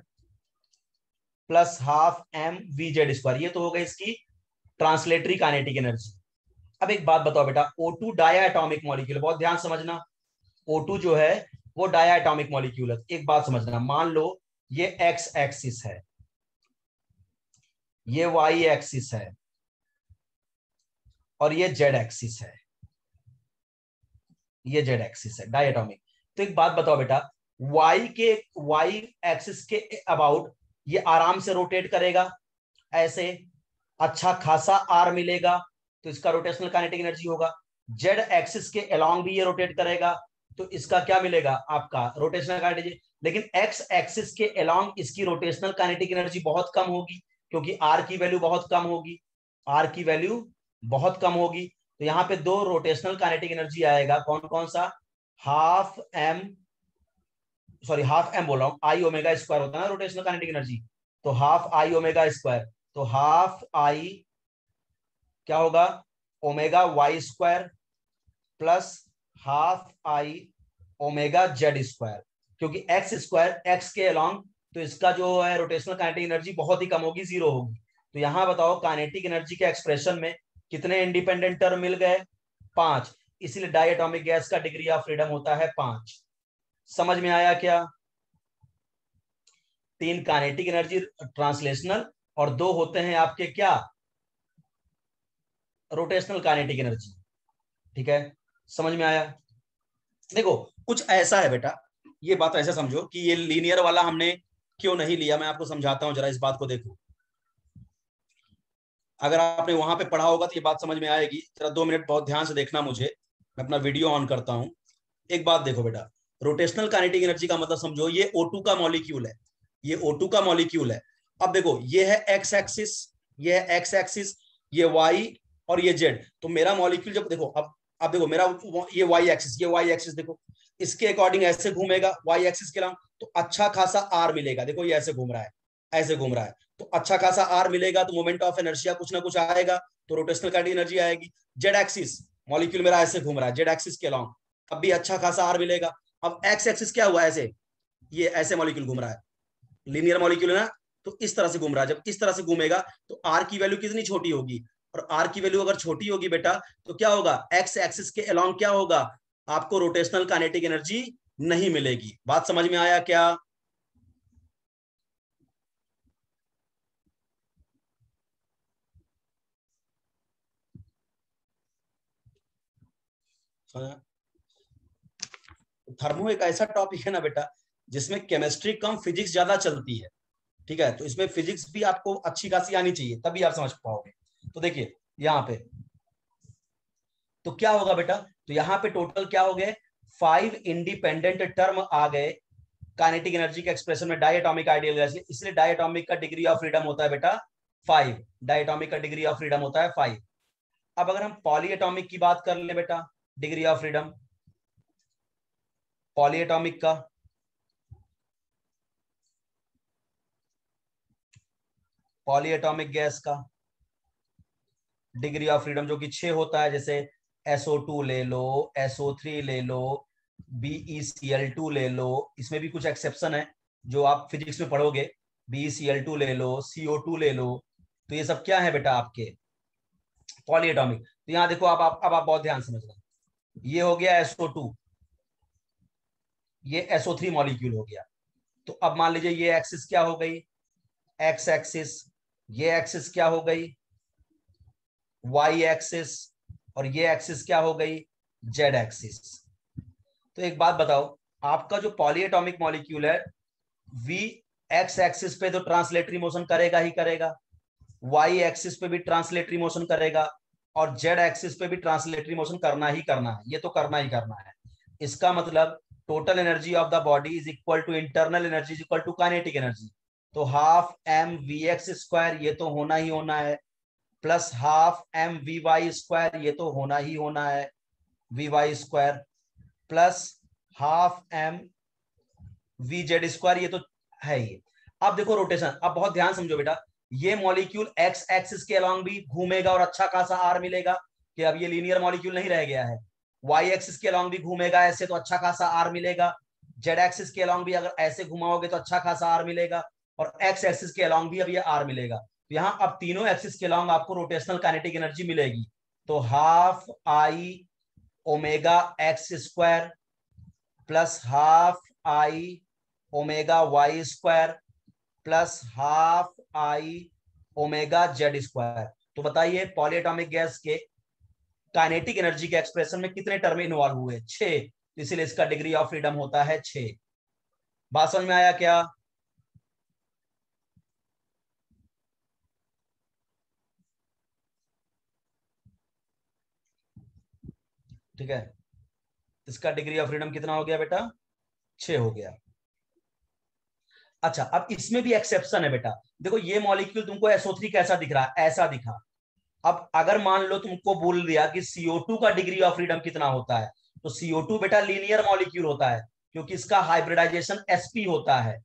plus half M V Z square, ये तो हो गई इसकी ट्रांसलेटरी काइनेटिक एनर्जी। अब एक बात बताओ बेटा, O2 डायटोमिक मॉलिक्यूल, बहुत ध्यान समझना, O2 जो है वो डायटोमिक मॉलिक्यूल है। एक बात समझना, मान लो ये एक्स एक्सिस है, ये वाई एक्सिस है और ये जेड एक्सिस है, ये जेड एक्सिस है डायटोमिक। तो एक बात बताओ बेटा, वाई एक्सिस के अबाउट ये आराम से रोटेट करेगा, ऐसे अच्छा खासा आर मिलेगा, तो इसका रोटेशनल काइनेटिक एनर्जी होगा। जेड एक्सिस के अलोंग भी ये रोटेट करेगा, तो इसका क्या मिलेगा? आपका रोटेशनल काइनेटिक। लेकिन एक्स एक्सिस के अलोंग इसकी रोटेशनल काइनेटिक एनर्जी बहुत कम होगी, क्योंकि आर की वैल्यू बहुत कम होगी, आर की वैल्यू बहुत कम होगी। तो यहाँ पे 2 रोटेशनल काइनेटिक एनर्जी आएगा, कौन कौन सा? Half m, sorry half m बोल रहा हूं, आई ओमेगा स्क्वायर होता है ना रोटेशनल काइनेटिक एनर्जी, तो हाफ आई ओमेगा स्क्वायर, तो हाफ आई क्या होगा? Omega y square plus half I omega z square, क्योंकि एक्स स्क्वायर एक्स के अलोंग, तो इसका जो है रोटेशनल काइनेटिक एनर्जी बहुत ही कम होगी, 0 होगी। तो यहां बताओ काइनेटिक एनर्जी के एक्सप्रेशन में कितने इंडिपेंडेंट टर्म मिल गए? 5। इसलिए डायटोमिक गैस का डिग्री ऑफ फ्रीडम होता है 5। समझ में आया क्या? 3 काइनेटिक एनर्जी ट्रांसलेशनल और 2 होते हैं आपके क्या, रोटेशनल काइनेटिक एनर्जी। ठीक है, समझ में आया? देखो कुछ ऐसा है बेटा, ये बात ऐसे समझो कि ये लीनियर वाला हमने क्यों नहीं लिया, मैं आपको समझाता हूं, जरा इस बात को देखो। अगर आपने वहां पे पढ़ा होगा तो ये बात समझ में आएगी। जरा 2 मिनट बहुत ध्यान से देखना मुझे, मैं अपना वीडियो ऑन करता हूं। एक बात देखो बेटा, रोटेशनल काइनेटिक एनर्जी का मतलब समझो, ये O2 का मॉलिक्यूल है, ये O2 का मॉलिक्यूल है। अब देखो ये है एक्स एक्सिस, ये है एक्स एक्सिस, ये वाई और ये जेड। तो मेरा मॉलिक्यूल जब देखो, अब देखो मेरा ये वाई एक्सिस, ये वाई एक्सिस देखो, इसके अकॉर्डिंग ऐसे घूमेगा वाई एक्सिस के नाम, तो अच्छा खासा आर मिलेगा। देखो ये ऐसे घूम रहा है, ऐसे घूम रहा है, तो अच्छा खासा आर मिलेगा, तो मोमेंट ऑफ इनर्शिया कुछ ना कुछ आएगा, तो रोटेशनल काइनेटिक एनर्जी आएगी। जेड एक्सिस, मॉलिक्यूल मेरा ऐसे घूम रहा है जेड एक्सिस के अलॉन्ग, अब भी अच्छा खासा आर मिलेगा। अब एक्स एक्सिस क्या हुआ, ऐसे ये ऐसे मॉलिक्यूल घूम रहा है, लीनियर मॉलिक्यूल है ना, तो इस तरह से घूम रहा है। जब इस तरह से घूमेगा तो आर की वैल्यू कितनी छोटी होगी, और आर की वैल्यू अगर छोटी होगी बेटा, तो क्या होगा, एक्स एक्सिस के अलॉन्ग क्या होगा, आपको रोटेशनल काइनेटिक एनर्जी नहीं मिलेगी। बात समझ में आया क्या? थर्मो एक ऐसा टॉपिक है ना बेटा, जिसमें केमिस्ट्री कम फिजिक्स ज्यादा चलती है। ठीक है, तो इसमें फिजिक्स भी आपको अच्छी खासी आनी चाहिए, तभी आप समझ पाओगे। तो देखिए यहाँ पे तो क्या होगा बेटा, तो यहाँ पे टोटल क्या हो गए, 5 इंडिपेंडेंट टर्म आ गए काइनेटिक एनर्जी के एक्सप्रेशन में डायटोमिक आइडियल गैस, इसलिए डायटोमिक का डिग्री ऑफ फ्रीडम होता है बेटा 5। डायटोमिक का डिग्री ऑफ फ्रीडम होता है 5। अब अगर हम पॉलीएटॉमिक की बात कर ले बेटा, डिग्री ऑफ फ्रीडम पॉलीएटॉमिक का, पॉलीएटॉमिक गैस का डिग्री ऑफ फ्रीडम जो कि 6 होता है, जैसे SO2 ले लो, SO3 ले लो, BeCl2 ले लो, इसमें भी कुछ एक्सेप्शन है जो आप फिजिक्स में पढ़ोगे। BeCl2 ले लो, CO2 ले लो, तो ये सब क्या है बेटा आपके पॉलीएटॉमिक। तो यहाँ देखो, अब आप बहुत ध्यान समझना, ये हो गया SO2, ये SO3 मॉलिक्यूल हो गया। तो अब मान लीजिए ये एक्सिस क्या हो गई, एक्स एक्सिस, ये एक्सिस क्या हो गई, वाई एक्सिस, और ये एक्सिस क्या हो गई, जेड एक्सिस। तो एक बात बताओ, आपका जो पॉलीएटॉमिक मॉलिक्यूल है, वी एक्स एक्सिस पे तो ट्रांसलेटरी मोशन करेगा ही करेगा, वाई एक्सिस पे भी ट्रांसलेटरी मोशन करेगा, और जेड एक्सिस पे भी ट्रांसलेटरी मोशन करना ही करना है, ये तो करना ही करना है। इसका मतलब total energy of the body is equal to internal energy is equal to kinetic energy. तो half M we x square ये तो होना ही होना है, plus half M we Y square ये तो होना ही होना है, V Y square, plus half M V Z square ये तो है ही। अब देखो रोटेशन, अब बहुत ध्यान समझो बेटा, ये मॉलिक्यूल एक्स एक्सिस के अलॉन्ग भी घूमेगा और अच्छा खासा आर मिलेगा, कि अब ये लीनियर मॉलिक्यूल नहीं रह गया है। वाई एक्सिस के अलॉन्ग भी घूमेगा ऐसे, तो अच्छा खासा आर मिलेगा। जेड एक्सिस के अलॉन्ग भी अगर ऐसे घुमाओगे तो अच्छा खासा आर मिलेगा, और एक्स एक्सिस के अलॉन्ग भी अब ये आर मिलेगा। तो यहाँ अब तीनों एक्सिस के अलॉन्ग आपको रोटेशनल काइनेटिक एनर्जी मिलेगी। तो half I omega x square plus half I omega y square plus half I omega z square. तो बताइए पॉलीएटॉमिक गैस के काइनेटिक एनर्जी के एक्सप्रेशन में कितने टर्म इन्वॉल्व हुए, 6। तो इसलिए इसका डिग्री ऑफ फ्रीडम होता है 6। बात समझ में आया क्या? ठीक है, इसका डिग्री ऑफ फ्रीडम कितना हो गया बेटा, 6 हो गया। अच्छा, अब इसमें भी एक्सेप्शन है बेटा। देखो ये मॉलिक्यूल तुमको SO3 कैसा दिख रहा है, ऐसा दिखा। अब अगर मान लो तुमको बोल दिया कि CO2 का डिग्री ऑफ फ्रीडम कितना होता है, तो CO2 बेटा लीनियर मॉलिक्यूल होता है, क्योंकि इसका हाइब्रिडाइजेशन sp होता है।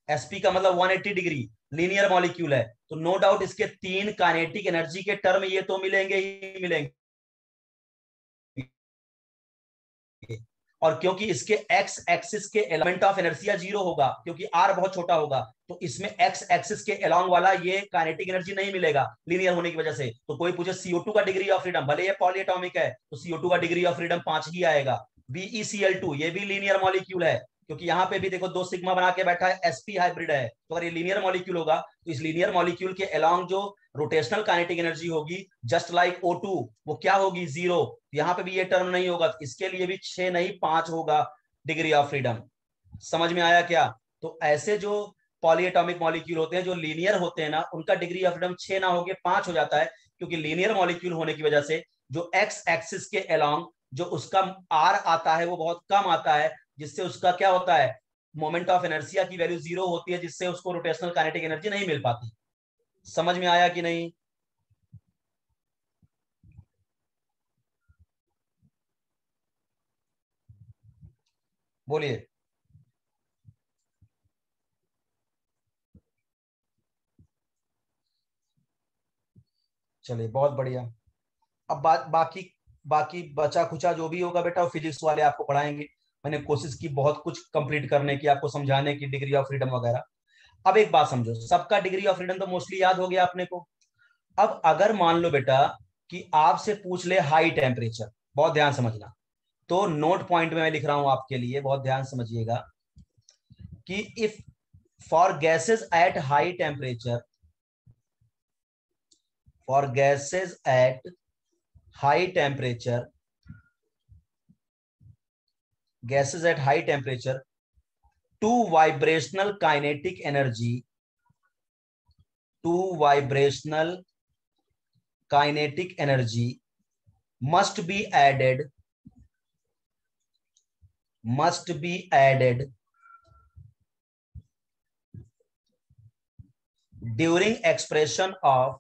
sp का मतलब 180 डिग्री, लीनियर मॉलिक्यूल है, तो नो डाउट इसके 3 काइनेटिक एनर्जी के टर्म ये तो मिलेंगे ही मिलेंगे। और क्योंकि इसके एक्स एक्सिस के एलिमेंट ऑफ इनर्शिया जीरो होगा, क्योंकि आर बहुत छोटा होगा, तो इसमें एक्स एक्सिस के अलोंग वाला ये काइनेटिक एनर्जी नहीं मिलेगा लीनियर होने की वजह से। तो कोई पूछे CO2 का डिग्री ऑफ फ्रीडम, भले ये पॉलीएटॉमिक है तो CO2 का डिग्री ऑफ फ्रीडम 5 ही आएगा। BeCl2 ये भी लीनियर मॉलिक्यूल है, क्योंकि यहाँ पे भी देखो 2 सिग्मा बना के बैठा है, sp हाइब्रिड है, तो अगर ये लीनियर मॉलिक्यूल होगा तो इस लीनियर मॉलिक्यूल के अलोंग जो रोटेशनल काइनेटिक एनर्जी होगी जस्ट लाइक O2 वो क्या होगी, 0। यहाँ पे भी ये टर्म नहीं होगा, तो इसके लिए भी 6 नहीं 5 होगा डिग्री ऑफ फ्रीडम। समझ में आया क्या? तो ऐसे जो पॉलीएटॉमिक मॉलिक्यूल होते हैं जो लीनियर होते हैं ना, उनका डिग्री ऑफ फ्रीडम 6 ना होके 5 हो जाता है, क्योंकि लीनियर मॉलिक्यूल होने की वजह से जो एक्स एक्सिस के अलोंग जो उसका आर आता है वो बहुत कम आता है, जिससे उसका क्या होता है, मोमेंट ऑफ इनर्शिया की वैल्यू 0 होती है, जिससे उसको रोटेशनल काइनेटिक एनर्जी नहीं मिल पाती। समझ में आया कि नहीं? बोलिए। चलिए बहुत बढ़िया। अब बाकी बाकी बचा खुचा जो भी होगा बेटा वो फिजिक्स वाले आपको पढ़ाएंगे। मैंने कोशिश की बहुत कुछ कंप्लीट करने की, आपको समझाने की, डिग्री ऑफ फ्रीडम वगैरह। अब एक बात समझो, सबका डिग्री ऑफ फ्रीडम तो मोस्टली याद हो गया अपने को। अब अगर मान लो बेटा कि आपसे पूछ ले हाई टेम्परेचर, बहुत ध्यान समझना, तो नोट पॉइंट में मैं लिख रहा हूं आपके लिए, बहुत ध्यान समझिएगा कि if for gases at high temperature, for gases at high temperature, gases at high temperature, two vibrational kinetic energy, two vibrational kinetic energy must be added, must be added during expression of,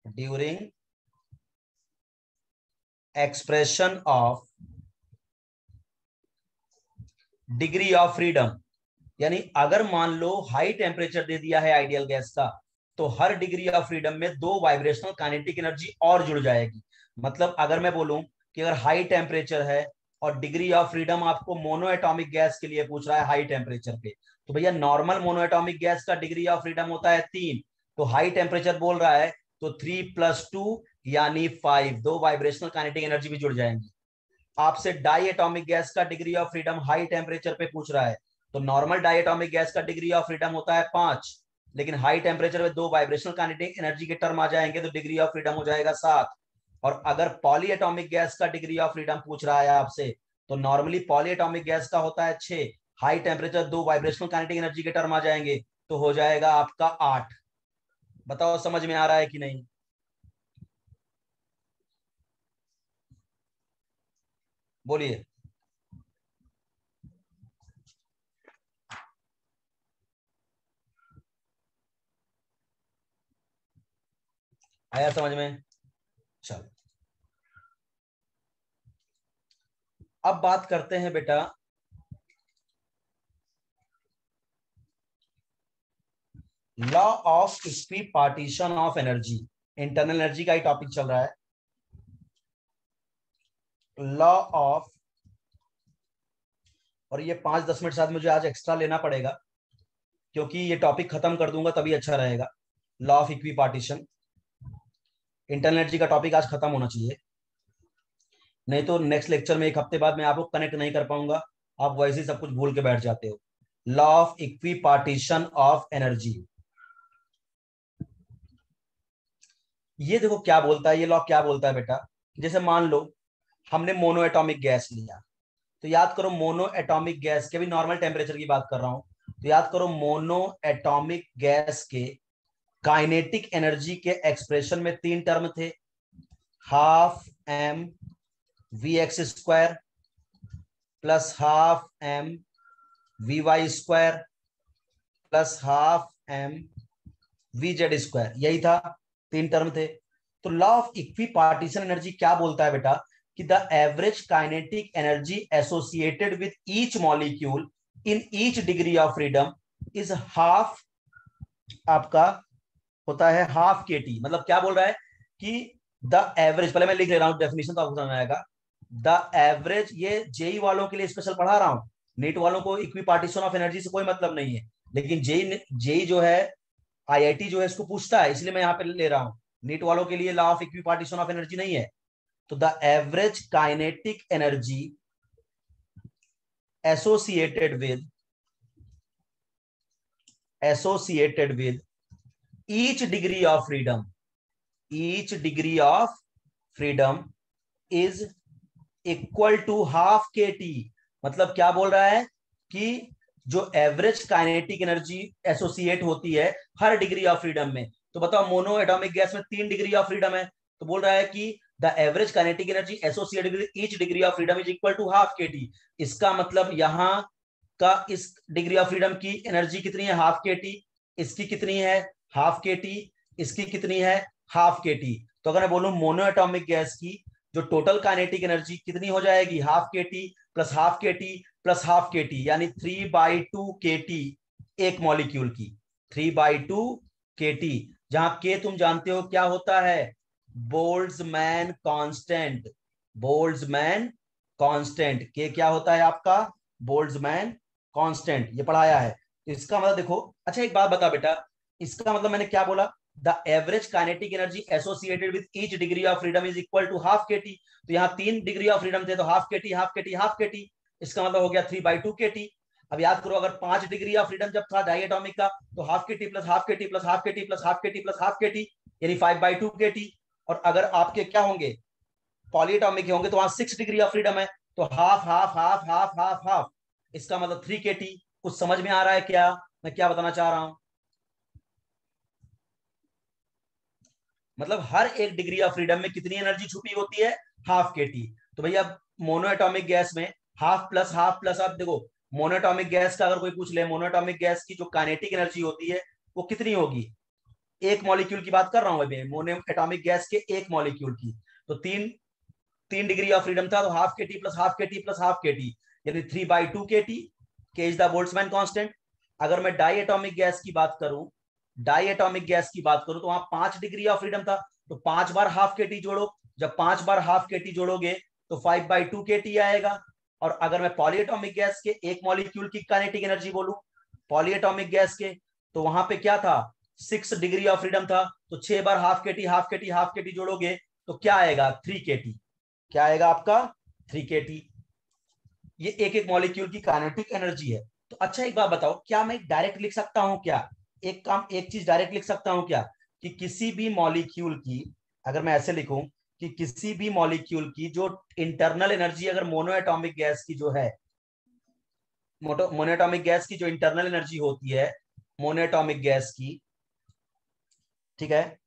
during expression of degree of freedom. यानी अगर मान लो हाई टेम्परेचर दे दिया है आइडियल गैस का, तो हर डिग्री ऑफ फ्रीडम में 2 वाइब्रेशनल काइनेटिक एनर्जी और जुड़ जाएगी। मतलब अगर मैं बोलूं कि अगर हाई टेम्परेचर है और डिग्री ऑफ फ्रीडम आपको मोनो एटॉमिक गैस के लिए पूछ रहा है हाई टेम्परेचर पे, तो भैया नॉर्मल मोनो एटॉमिक गैस का डिग्री ऑफ फ्रीडम होता है 3, तो हाई टेम्परेचर बोल रहा है तो 3 + 2 यानी 5, 2 वाइब्रेशनल काइनेटिक एनर्जी भी जुड़ जाएंगी। आपसे डाई एटॉमिक गैस का degree of freedom high temperature पे पूछ रहा है, तो नॉर्मल डाई एटॉमिक गैस का डिग्री ऑफ फ्रीडम होता है 5, लेकिन हाई टेम्परेचर में 2 वाइब्रेशनल काइनेटिक एनर्जी के टर्म आ जाएंगे तो डिग्री ऑफ फ्रीडम हो जाएगा 7। और अगर पॉली एटॉमिक गैस का डिग्री ऑफ फ्रीडम पूछ रहा है आपसे, तो नॉर्मली पॉली एटॉमिक गैस का होता है 6, high temperature 2 vibrational kinetic energy के टर्म आ जाएंगे तो हो जाएगा आपका 8। बताओ समझ में आ रहा है कि नहीं? बोलिए। आया समझ में? चलो अब बात करते हैं बेटा law of equipartition of energy. Internal energy का ही टॉपिक चल रहा है। लॉ ऑफ, और ये 5-10 मिनट साथ मुझे आज एक्स्ट्रा लेना पड़ेगा, क्योंकि ये टॉपिक खत्म कर दूंगा तभी अच्छा रहेगा। Law of equi partition, internal energy का टॉपिक आज खत्म होना चाहिए, नहीं तो नेक्स्ट लेक्चर में 1 हफ्ते बाद मैं आपको कनेक्ट नहीं कर पाऊंगा, आप वैसे ही सब कुछ भूल के बैठ जाते हो। Law of equipartition of energy, ये देखो क्या बोलता है, ये लॉ क्या बोलता है बेटा। जैसे मान लो हमने मोनो एटॉमिक गैस लिया, तो याद करो मोनो एटॉमिक गैस के भी नॉर्मल टेम्परेचर की बात कर रहा हूं, तो याद करो मोनो एटॉमिक गैस के काइनेटिक एनर्जी के एक्सप्रेशन में 3 टर्म थे, half m Vx² plus half m Vy² plus half m Vz², यही था, 3 टर्म थे। तो law of equipartition energy क्या बोलता है बेटा कि the average kinetic energy associated with each molecule in each degree of freedom is half, आपका होता है हाफ kT। मतलब क्या बोल रहा है कि द एवरेज, पहले मैं लिख ले रहा हूं डेफिनेशन तो आपको समझ आएगा। द एवरेज, ये जेई वालों के लिए स्पेशल पढ़ा रहा हूं, नीट वालों को इक्वी पार्टीशन ऑफ एनर्जी से कोई मतलब नहीं है, लेकिन जेई जेई जो है, आईआईटी जो है इसको पूछता है, इसलिए मैं यहाँ पे ले रहा हूँ। नीट वालों के लिए law of equipartition of energy नहीं है। तो the average kinetic energy associated with each degree of freedom, each degree of freedom is equal to half k T. मतलब क्या बोल रहा है कि जो एवरेज काइनेटिक एनर्जी एसोसिएट होती है हर डिग्री ऑफ फ्रीडम में, तो बताओ मोनो एटॉमिक गैस में 3 डिग्री ऑफ फ्रीडम है, तो बोल रहा है कि the average kinetic energy associated with each degree of freedom is equal to half k T. इसका मतलब यहां का इस डिग्री ऑफ फ्रीडम की एनर्जी कितनी है, हाफ के टी, इसकी कितनी है, हाफ के टी, इसकी कितनी है, हाफ के टी। तो अगर मैं बोलूं मोनो एटॉमिक गैस की जो टोटल काइनेटिक एनर्जी कितनी हो जाएगी, half k T plus half k T plus half k T, यानी 3/2 के टी एक मॉलिक्यूल की, 3/2 के टी, जहां के तुम जानते हो क्या होता है, बोल्ट्जमैन कांस्टेंट, बोल्ट्जमैन कांस्टेंट, के क्या होता है आपका, बोल्ट्जमैन कांस्टेंट, ये पढ़ाया है। तो इसका मतलब देखो, अच्छा एक बात बता बेटा, इसका मतलब मैंने क्या बोला, the average kinetic energy associated with each degree of freedom is equal to half k T. तो यहाँ 3 डिग्री ऑफ फ्रीडम थे, तो half k T half k T half k T, इसका मतलब हो गया 3/2 के टी। अब याद करो, अगर 5 डिग्री ऑफ फ्रीडम जब था डाई एटॉमिक का, तो half k T plus half k T plus half k T plus half k T plus half k T, यानी 5/2 के टी। और अगर आपके क्या होंगे, पॉलीएटॉमिक के होंगे, तो वहां 6 डिग्री ऑफ फ्रीडम है, तो half half half half half half, इसका मतलब 3 के टी। कुछ समझ में आ रहा है क्या मैं क्या बताना चाह रहा हूं? मतलब हर एक डिग्री ऑफ फ्रीडम में कितनी एनर्जी छुपी होती है, हाफ के टी। तो भैया मोनोएटॉमिक गैस में हाफ प्लस, आप देखो मोनोएटॉमिक गैस का अगर कोई पूछ ले, मोनोएटॉमिक गैस की जो काइनेटिक एनर्जी होती है वो कितनी होगी, एक मॉलिक्यूल की बात कर रहा हूं मैं, मोनो एटॉमिक गैस के एक मॉलिक्यूल की। तो 3 डिग्री ऑफ फ्रीडम था, तो half k T plus half k T plus half k T, यानी 3/2 के टी, के इज द बोल्ट्जमैन कांस्टेंट। अगर मैं डाई एटॉमिक गैस की बात करूं, डाई एटॉमिक गैस की बात करूं, तो वहां 5 डिग्री ऑफ फ्रीडम था, तो 5 बार हाफ के टी जोड़ो, जब 5 बार हाफ के टी जोड़ोगे तो 5/2 के टी आएगा। और अगर मैं पॉलीएटॉमिक गैस के एक मॉलिक्यूल की काइनेटिक एनर्जी बोलूं, पॉलीएटॉमिक गैस के, तो वहां पे क्या था, 6 डिग्री ऑफ फ्रीडम था, तो 6 बार half k T half k T half k T जोड़ोगे तो क्या आएगा, 3 के टी। क्या आएगा आपका, 3 के टी। ये एक एक मॉलिक्यूल की काइनेटिक एनर्जी है। तो अच्छा एक बात बताओ, क्या मैं डायरेक्ट लिख सकता हूं क्या, एक चीज डायरेक्ट लिख सकता हूं क्या, कि किसी भी मॉलिक्यूल की, अगर मैं ऐसे लिखूं कि किसी भी मॉलिक्यूल की जो इंटरनल एनर्जी, अगर मोनो एटॉमिक गैस की जो है, मोनो एटॉमिक गैस की जो इंटरनल एनर्जी होती है मोनो एटॉमिक गैस की, ठीक है,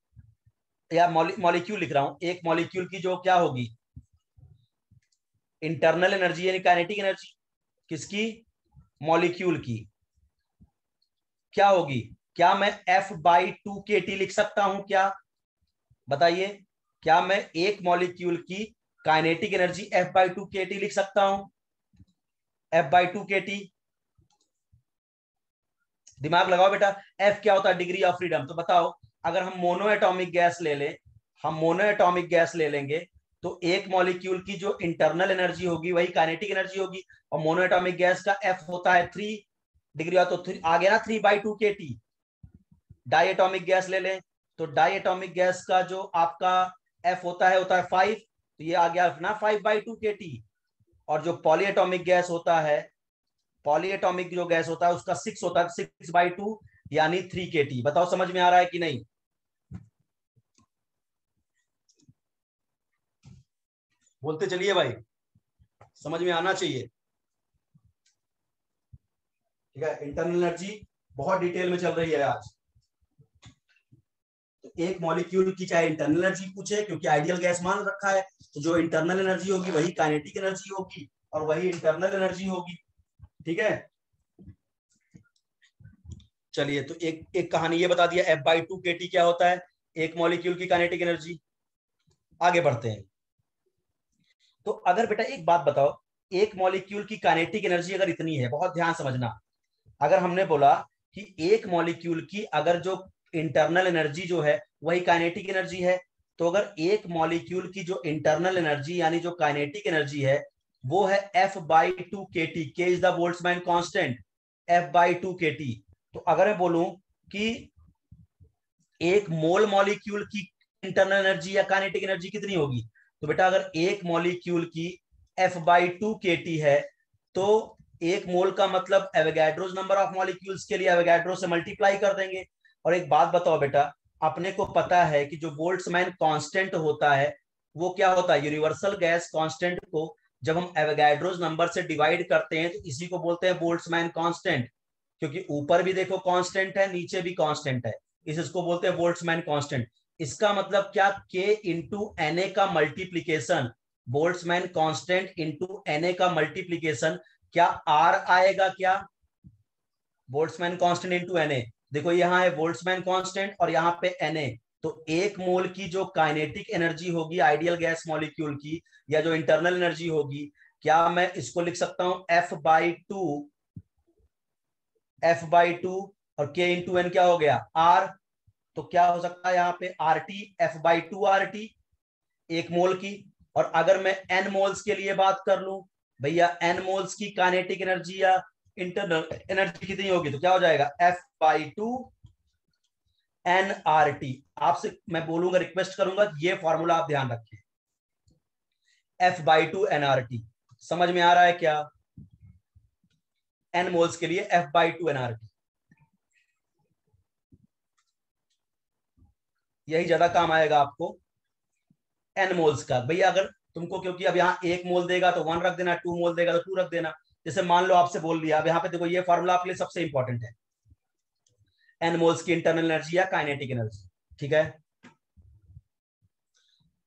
या मॉलिक्यूल लिख रहा हूं, एक मॉलिक्यूल की जो क्या होगी, इंटरनल एनर्जी यानी काइनेटिक एनर्जी, किसकी, मॉलिक्यूल की, क्या होगी, क्या मैं F/2 के टी लिख सकता हूं क्या, बताइए, क्या मैं एक मॉलिक्यूल की काइनेटिक एनर्जी F/2 के टी लिख सकता हूं, F/2 के टी, दिमाग लगाओ बेटा। F क्या होता है, डिग्री ऑफ फ्रीडम। तो बताओ, अगर हम मोनो एटॉमिक गैस ले लें, हम मोनो एटॉमिक गैस ले लेंगे, तो एक मॉलिक्यूल की जो इंटरनल एनर्जी होगी वही काइनेटिक एनर्जी होगी, और मोनो एटॉमिक गैस का F होता है 3 डिग्री ऑफ, तो आ गया ना 3/2 के टी। डाई एटॉमिक गैस ले लें, तो डाई एटॉमिक गैस का जो आपका F होता है 5, तो ये आ गया ना 5/2 के टी। और जो पॉलीएटॉमिक गैस होता है, पॉलीएटॉमिक जो गैस होता है उसका 6 होता है, 6/2 यानी 3 के टी। बताओ समझ में आ रहा है कि नहीं, बोलते चलिए भाई, समझ में आना चाहिए। ठीक है, इंटरनल एनर्जी बहुत डिटेल में चल रही है आज। तो एक मॉलिक्यूल की चाहे इंटरनल एनर्जी पूछे, क्योंकि आइडियल गैस मान रखा है, तो जो इंटरनल एनर्जी होगी वही काइनेटिक एनर्जी होगी और वही इंटरनल एनर्जी होगी। ठीक है, चलिए, तो एक एक कहानी ये बता दिया F/2 के टी क्या होता है, एक मॉलिक्यूल की काइनेटिक एनर्जी। आगे बढ़ते हैं। तो अगर बेटा एक बात बताओ, एक मॉलिक्यूल की काइनेटिक एनर्जी अगर इतनी है, बहुत ध्यान समझना, अगर हमने बोला कि एक मॉलिक्यूल की अगर जो इंटरनल एनर्जी जो है वही काइनेटिक एनर्जी है, तो अगर एक मॉलिक्यूल की जो इंटरनल एनर्जी यानी जो काइनेटिक एनर्जी है वो है F/2 kT, के is the Boltzmann constant, F/2 kT। तो अगर मैं बोलूं कि एक मोल मॉलिक्यूल की इंटरनल एनर्जी या काइनेटिक एनर्जी कितनी होगी, तो बेटा अगर एक मॉलिक्यूल की F/2 kT है तो एक मोल का मतलब एवोगैड्रोस नंबर ऑफ मॉलिक्यूल्स के लिए एवोगैड्रो से मल्टीप्लाई कर देंगे। और एक बात बताओ बेटा, अपने को पता है कि जो बोल्ट्जमैन कांस्टेंट होता है वो क्या होता है, यूनिवर्सल गैस कांस्टेंट को जब हम एवोगैड्रोस नंबर से डिवाइड करते हैं तो इसी को बोलते हैं बोल्ट्जमैन कांस्टेंट, क्योंकि ऊपर भी देखो कांस्टेंट है नीचे भी कांस्टेंट है, इसको बोलते हैं बोल्ट्जमैन कांस्टेंट। इसका मतलब क्या, के इंटू एन ए का multiplication, Boltzmann constant into N A का मल्टीप्लीकेशन, क्या आर आएगा क्या, Boltzmann constant into N A. देखो यहाँ है बोल्ट्जमैन कांस्टेंट और यहाँ पे एन ए, तो एक मोल की जो काइनेटिक एनर्जी होगी आइडियल गैस मॉलिक्यूल की या जो इंटरनल एनर्जी होगी, क्या मैं इसको लिख सकता हूं F/2 और K इंटू एन क्या हो गया R। तो क्या हो सकता है यहाँ पे RT, F/2 RT एक मोल की। और अगर मैं एन मोल्स के लिए बात कर लूं, भैया एन मोल्स की काइनेटिक एनर्जी या इंटरनल एनर्जी कितनी होगी, तो क्या हो जाएगा F/2 nRT। आपसे मैं बोलूंगा, रिक्वेस्ट करूंगा ये फॉर्मूला आप ध्यान रखें, F/2 nRT। समझ में आ रहा है क्या, एन मोल्स के लिए F/2 nRT, यही ज्यादा काम आएगा आपको एन मोल्स का। भैया अगर तुमको, क्योंकि अब यहाँ एक मोल देगा तो 1 रख देना, 2 मोल देगा तो 2 रख देना। जैसे मान लो आपसे बोल दिया, अब यहाँ पे देखो ये फॉर्मूला आपके लिए सबसे इंपॉर्टेंट है, एन मोल्स की इंटरनल एनर्जी या काइनेटिक एनर्जी, ठीक है।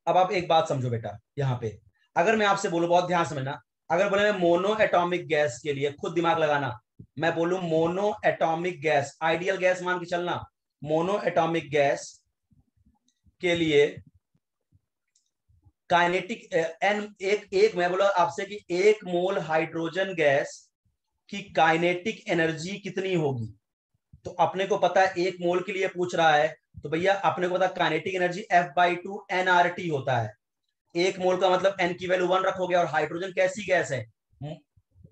अब आप एक बात समझो बेटा, यहाँ पे अगर मैं आपसे बोलूं, बहुत ध्यान समझना, अगर बोले मैं मोनो एटॉमिक गैस के लिए, खुद दिमाग लगाना, मैं बोलूं mono atomic gas, ideal gas मान के चलना, मोनो एटॉमिक गैस के लिए काइनेटिक एन, एक एक मैं बोला आपसे कि एक मोल हाइड्रोजन गैस की काइनेटिक एनर्जी कितनी होगी, तो अपने को पता है एक मोल के लिए पूछ रहा है, तो भैया अपने को पता काइनेटिक एनर्जी F/2 nRT होता है। एक मोल का मतलब एन की वैल्यू 1 रखोगे, और हाइड्रोजन कैसी गैस है,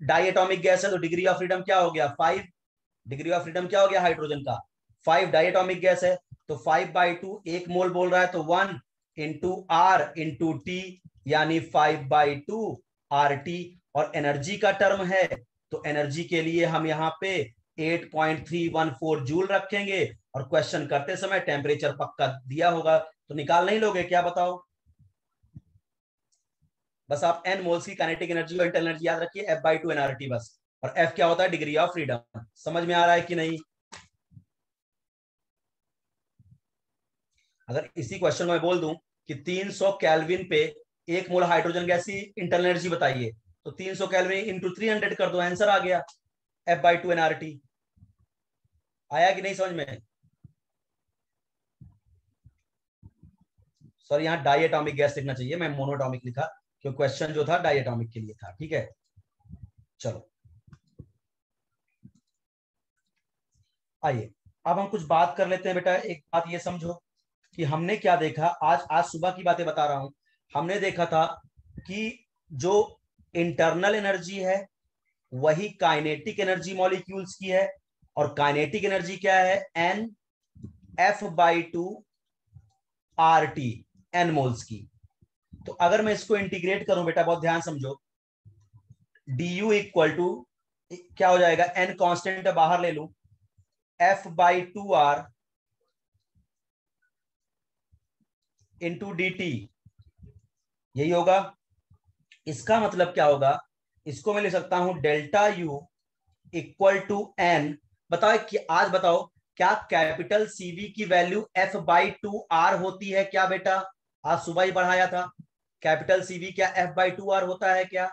डाई एटॉमिक गैस है, तो डिग्री ऑफ फ्रीडम क्या हो गया 5, डिग्री ऑफ फ्रीडम क्या हो गया हाइड्रोजन का 5, डाई एटॉमिक गैस है, तो 5/2 एक मोल बोल रहा है तो 1 इंटू आर इंटू टी, यानी 5/2 RT। और एनर्जी का टर्म है तो एनर्जी के लिए हम यहाँ पे 8.314 जूल रखेंगे, और क्वेश्चन करते समय टेम्परेचर पक्का दिया होगा, तो निकाल नहीं लोगे क्या, बताओ। बस आप एन मोल्स की काइनेटिक एनर्जी और इंटरनल एनर्जी याद रखिए, F/2 nRT बस। और F क्या होता है, डिग्री ऑफ फ्रीडम। समझ में आ रहा है कि नहीं। अगर इसी क्वेश्चन को मैं बोल दूं कि 300 केल्विन पे एक मोल हाइड्रोजन गैस की इंटरनल एनर्जी बताइए, तो 300 केल्विन इंटू 300 कर दो, आंसर आ गया F/2 nRT। आया कि नहीं समझ में। सॉरी यहाँ डाई एटॉमिक गैस लिखना चाहिए, मैं मोनोटॉमिक लिखा, क्योंकि क्वेश्चन जो था डाई एटॉमिक के लिए था, ठीक है। चलो आइए अब हम कुछ बात कर लेते हैं बेटा। एक बात ये समझो कि हमने क्या देखा, आज आज सुबह की बातें बता रहा हूं। हमने देखा था कि जो इंटरनल एनर्जी है वही काइनेटिक एनर्जी मॉलिक्यूल्स की है, और काइनेटिक एनर्जी क्या है, N F/2 RT, N moles की। तो अगर मैं इसको इंटीग्रेट करूं बेटा, बहुत ध्यान समझो, du इक्वल टू क्या हो जाएगा, एन कांस्टेंट बाहर ले लू, F/2R इंटू dt, यही होगा। इसका मतलब क्या होगा, इसको मैं ले सकता हूं delta U equal to N. बताओ कि आज बताओ, क्या कैपिटल सीवी की वैल्यू F/2R होती है क्या बेटा, आज सुबह ही पढ़ाया था, कैपिटल सीवी क्या F/2R होता है क्या,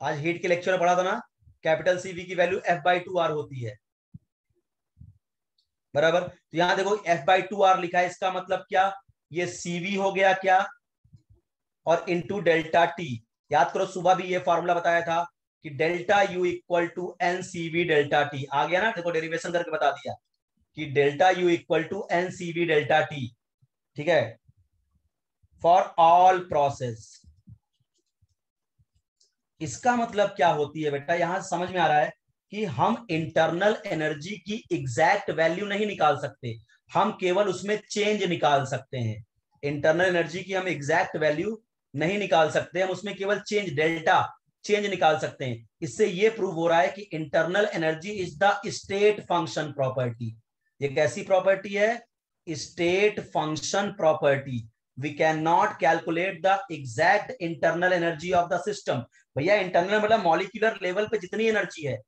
आज हीट के लेक्चर में पढ़ा था ना, कैपिटल सीवी की वैल्यू F/2R होती है, बराबर। तो यहां देखो F/2R लिखा है, इसका मतलब क्या, ये सीवी हो गया क्या, और इंटू डेल्टा टी। याद करो सुबह भी ये फॉर्मूला बताया था कि delta U equal to N C V delta T, आ गया ना, देखो डेरिवेशन करके बता दिया कि delta U equal to N C V delta T. ठीक है, फॉर ऑल प्रोसेस। इसका मतलब क्या होती है बेटा, यहां समझ में आ रहा है कि हम इंटरनल एनर्जी की एग्जैक्ट वैल्यू नहीं निकाल सकते, हम केवल उसमें चेंज निकाल सकते हैं। इंटरनल एनर्जी की हम एग्जैक्ट वैल्यू नहीं निकाल सकते, हम उसमें केवल चेंज, डेल्टा चेंज निकाल सकते हैं। इससे यह प्रूव हो रहा है कि internal energy is the state function property. ये कैसी प्रॉपर्टी है? State function property. We can not calculate the exact internal energy of the system. भैया इंटरनल मतलब मॉलिक्यूलर लेवल पे जितनी एनर्जी है,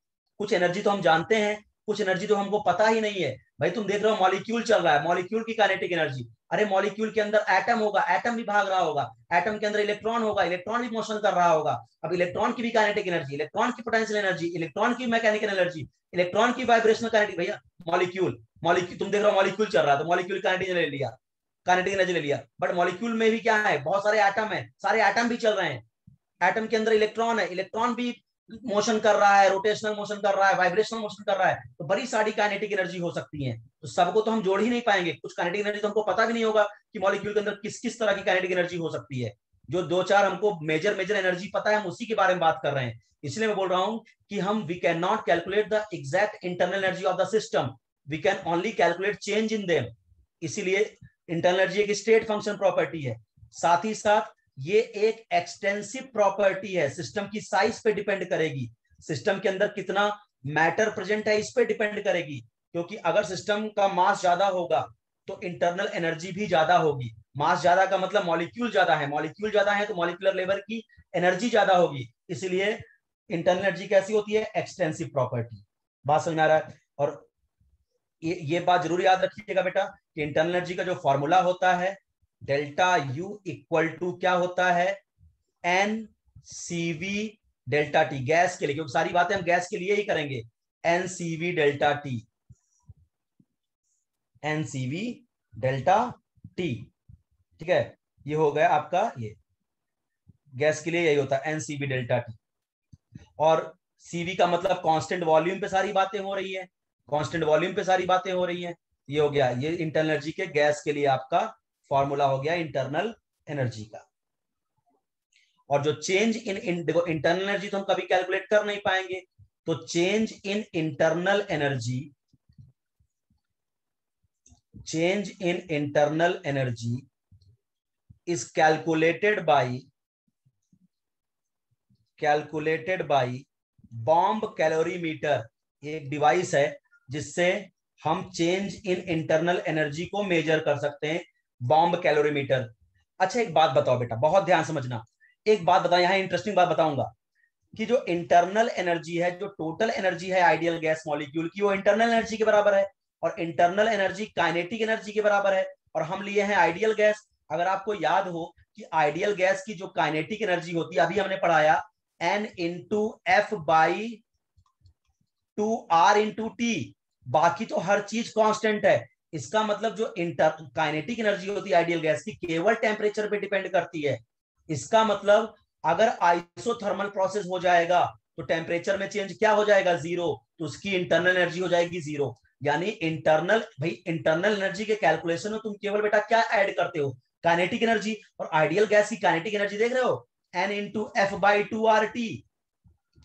कुछ एनर्जी तो हम जानते हैं, कुछ एनर्जी तो हमको पता ही नहीं है। भाई तुम देख रहे हो मॉलिक्यूल चल रहा है, मॉलिक्यूल की काइनेटिक एनर्जी, अरे मॉलिक्यूल के अंदर एटम होगा, एटम भी भाग रहा होगा, एटम के अंदर इलेक्ट्रॉन होगा, इलेक्ट्रॉन भी मोशन कर रहा होगा। अब इलेक्ट्रॉन की भी काइनेटिक एनर्जी, इलेक्ट्रॉन की पोटेंशियल एनर्जी, इलेक्ट्रॉन की मैकेनिकल एनर्जी, इलेक्ट्रॉन की वाइब्रेशनल काइनेटिक। भैया मॉलिक्यूल, मॉलिक्यूल तुम देख रहे हो मॉलिक्यूल चल रहा है, तो मॉलिक्यूल काइनेटिक ले लिया, काइनेटिक एनर्जी ले लिया, बट मॉलिक्यूल में भी क्या है, बहुत सारे एटम है, सारे एटम भी चल रहे हैं, एटम के अंदर इलेक्ट्रॉन है, इलेक्ट्रॉन भी मोशन कर रहा है, रोटेशनल मोशन कर रहा है, वाइब्रेशनल मोशन कर रहा है, तो बड़ी सारी काइनेटिक एनर्जी हो सकती है। तो सबको तो हम जोड़ ही नहीं पाएंगे, कुछ काइनेटिक एनर्जी तो हमको पता भी नहीं होगा कि मॉलिक्यूल के अंदर किस किस तरह की काइनेटिक एनर्जी हो सकती है। जो दो चार हमको मेजर मेजर एनर्जी पता है, हम उसी के बारे में बात कर रहे हैं। इसलिए मैं बोल रहा हूं कि हम we can not calculate the exact internal energy of the system, we can only calculate change in them. इसीलिए इंटरनल एनर्जी एक स्टेट फंक्शन प्रॉपर्टी है। साथ ही साथ ये एक एक्सटेंसिव प्रॉपर्टी है, सिस्टम की साइज पे डिपेंड करेगी, सिस्टम के अंदर कितना मैटर प्रेजेंट है इस पे डिपेंड करेगी। क्योंकि अगर सिस्टम का मास ज्यादा होगा तो इंटरनल एनर्जी भी ज्यादा होगी। मास ज्यादा का मतलब मॉलिक्यूल ज्यादा है, मॉलिक्यूल ज्यादा है तो मॉलिक्यूलर लेवल की एनर्जी ज्यादा होगी। इसलिए इंटरनल एनर्जी कैसी होती है? Extensive property. बात समझ में आ रहा है? और ये बात जरूर याद रखिएगा बेटा कि इंटरनल एनर्जी का जो फॉर्मूला होता है, डेल्टा यू इक्वल टू क्या होता है? N CV delta T, gas के लिए, क्योंकि सारी बातें हम गैस के लिए ही करेंगे। N CV delta T, n CV delta T, ठीक है। ये हो गया आपका, ये गैस के लिए यही होता है, एन सीवी डेल्टा टी। और सीवी का मतलब कांस्टेंट वॉल्यूम पे सारी बातें हो रही है, कांस्टेंट वॉल्यूम पे सारी बातें हो रही है। ये हो गया, ये इंटरनल एनर्जी के गैस के लिए आपका फॉर्मूला हो गया इंटरनल एनर्जी का। और जो चेंज इन देखो, इंटरनल एनर्जी तो हम कभी कैलकुलेट कर नहीं पाएंगे, तो change in internal energy, change in internal energy is calculated by bomb calorimeter. एक डिवाइस है जिससे हम चेंज इन इंटरनल एनर्जी को मेजर कर सकते हैं, बॉम्ब कैलोरीमीटर। अच्छा एक बात बताओ बेटा, बहुत ध्यान समझना, एक बात बताओ, यहां इंटरेस्टिंग बात बताऊंगा कि जो इंटरनल एनर्जी है, जो टोटल एनर्जी है आइडियल गैस मॉलिक्यूल की, वो इंटरनल एनर्जी के बराबर है, और इंटरनल एनर्जी काइनेटिक एनर्जी के बराबर है। और हम लिए हैं आइडियल गैस। अगर आपको याद हो कि आइडियल गैस की जो काइनेटिक एनर्जी होती है, अभी हमने पढ़ाया n into f by two R into T, बाकी तो हर चीज कांस्टेंट है। इसका मतलब जो इंटर काइनेटिक एनर्जी होती है आइडियल गैस की, केवल टेम्परेचर पे डिपेंड करती है। इसका मतलब अगर आइसोथर्मल प्रोसेस हो जाएगा तो टेम्परेचर में चेंज क्या हो जाएगा? जीरो, तो उसकी इंटरनल एनर्जी हो जाएगी जीरो। यानी इंटरनल, भाई इंटरनल एनर्जी के कैलकुलेशन में तुम केवल बेटा क्या ऐड करते हो? Kinetic energy. और आइडियल गैस की काइनेटिक एनर्जी देख रहे हो, n into f by two R T,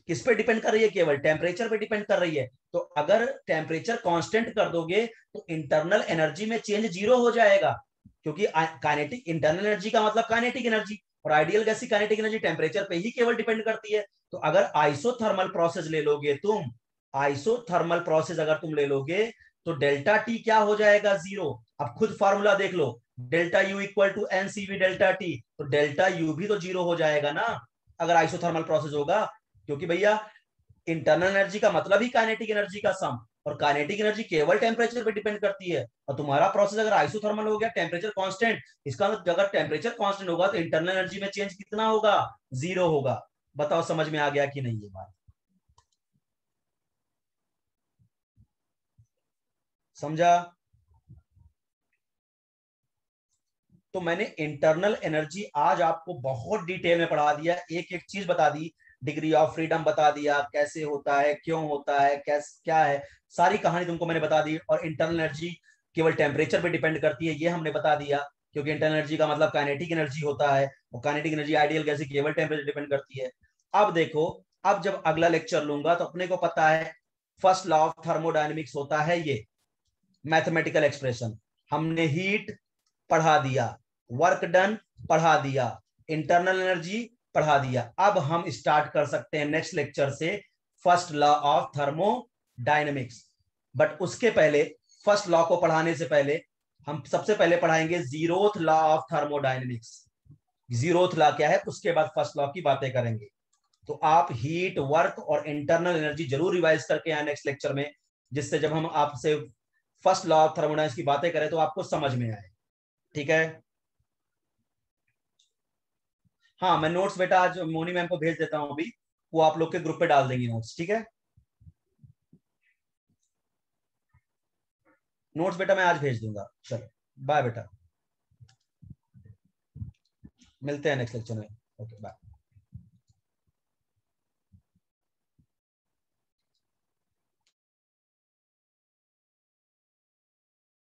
किस पे डिपेंड कर रही है? केवल टेम्परेचर पे डिपेंड कर रही है। तो अगर टेम्परेचर कांस्टेंट कर दोगे तो इंटरनल एनर्जी में चेंज जीरो हो जाएगा, क्योंकि काइनेटिक, इंटरनल एनर्जी का मतलब काइनेटिक एनर्जी, और आइडियल गैस की काइनेटिक एनर्जी टेम्परेचर पे ही केवल डिपेंड करती है। तो अगर आइसोथर्मल प्रोसेस ले लोगे तुम, आइसोथर्मल प्रोसेस अगर तुम ले लोगे तो डेल्टा टी क्या हो जाएगा? जीरो। अब खुद फार्मूला देख लो, delta U equal to N CV delta T, तो डेल्टा यू भी तो जीरो हो जाएगा ना अगर आइसोथर्मल प्रोसेस होगा। क्योंकि भैया इंटरनल एनर्जी का मतलब ही काइनेटिक एनर्जी का सम, और काइनेटिक एनर्जी केवल टेम्परेचर पे डिपेंड करती है। और तुम्हारा प्रोसेस अगर आइसोथर्मल हो गया, टेम्परेचर कांस्टेंट, इसका मतलब अगर टेम्परेचर कांस्टेंट होगा तो इंटरनल एनर्जी में चेंज कितना होगा? जीरो होगा। बताओ समझ में आ गया कि नहीं ये बात? समझा? तो मैंने इंटरनल एनर्जी आज आपको बहुत डिटेल में पढ़ा दिया, एक एक चीज बता दी, डिग्री ऑफ फ्रीडम बता दिया, कैसे होता है, क्यों होता है, कैसे क्या है, सारी कहानी तुमको मैंने बता दी। और इंटरनल एनर्जी केवल टेम्परेचर पे डिपेंड करती है, ये हमने बता दिया क्योंकि इंटरनल एनर्जी का मतलब काइनेटिक एनर्जी होता है, और काइनेटिक एनर्जी आइडियल गैस की केवल टेम्परेचर डिपेंड करती है। अब देखो, अब जब अगला लेक्चर लूंगा तो अपने को पता है फर्स्ट लॉ ऑफ थर्मोडायनेमिक्स होता है ये मैथमेटिकल एक्सप्रेशन। हमने हीट पढ़ा दिया, वर्क डन पढ़ा दिया, इंटरनल एनर्जी पढ़ा दिया। अब हम स्टार्ट कर सकते हैं नेक्स्ट लेक्चर से first law of thermodynamics. But उसके पहले, फर्स्ट लॉ को पढ़ाने से पहले हम सबसे पहले पढ़ाएंगे zeroth law of thermodynamics. Zeroth law क्या है, उसके बाद फर्स्ट लॉ की बातें करेंगे। तो आप हीट, वर्क और इंटरनल एनर्जी जरूर रिवाइज करके आए नेक्स्ट लेक्चर में, जिससे जब हम आपसे फर्स्ट लॉ ऑफ थर्मोडायनेमिक्स की बातें करें तो आपको समझ में आए। ठीक है? हाँ, मैं नोट्स बेटा आज मोनी मैम को भेज देता हूँ अभी, वो आप लोग के ग्रुप पे डाल देंगी नोट्स। ठीक है? नोट्स बेटा मैं आज भेज दूंगा। चलो, बाय बेटा, मिलते हैं नेक्स्ट लेक्चर में। Okay, bye.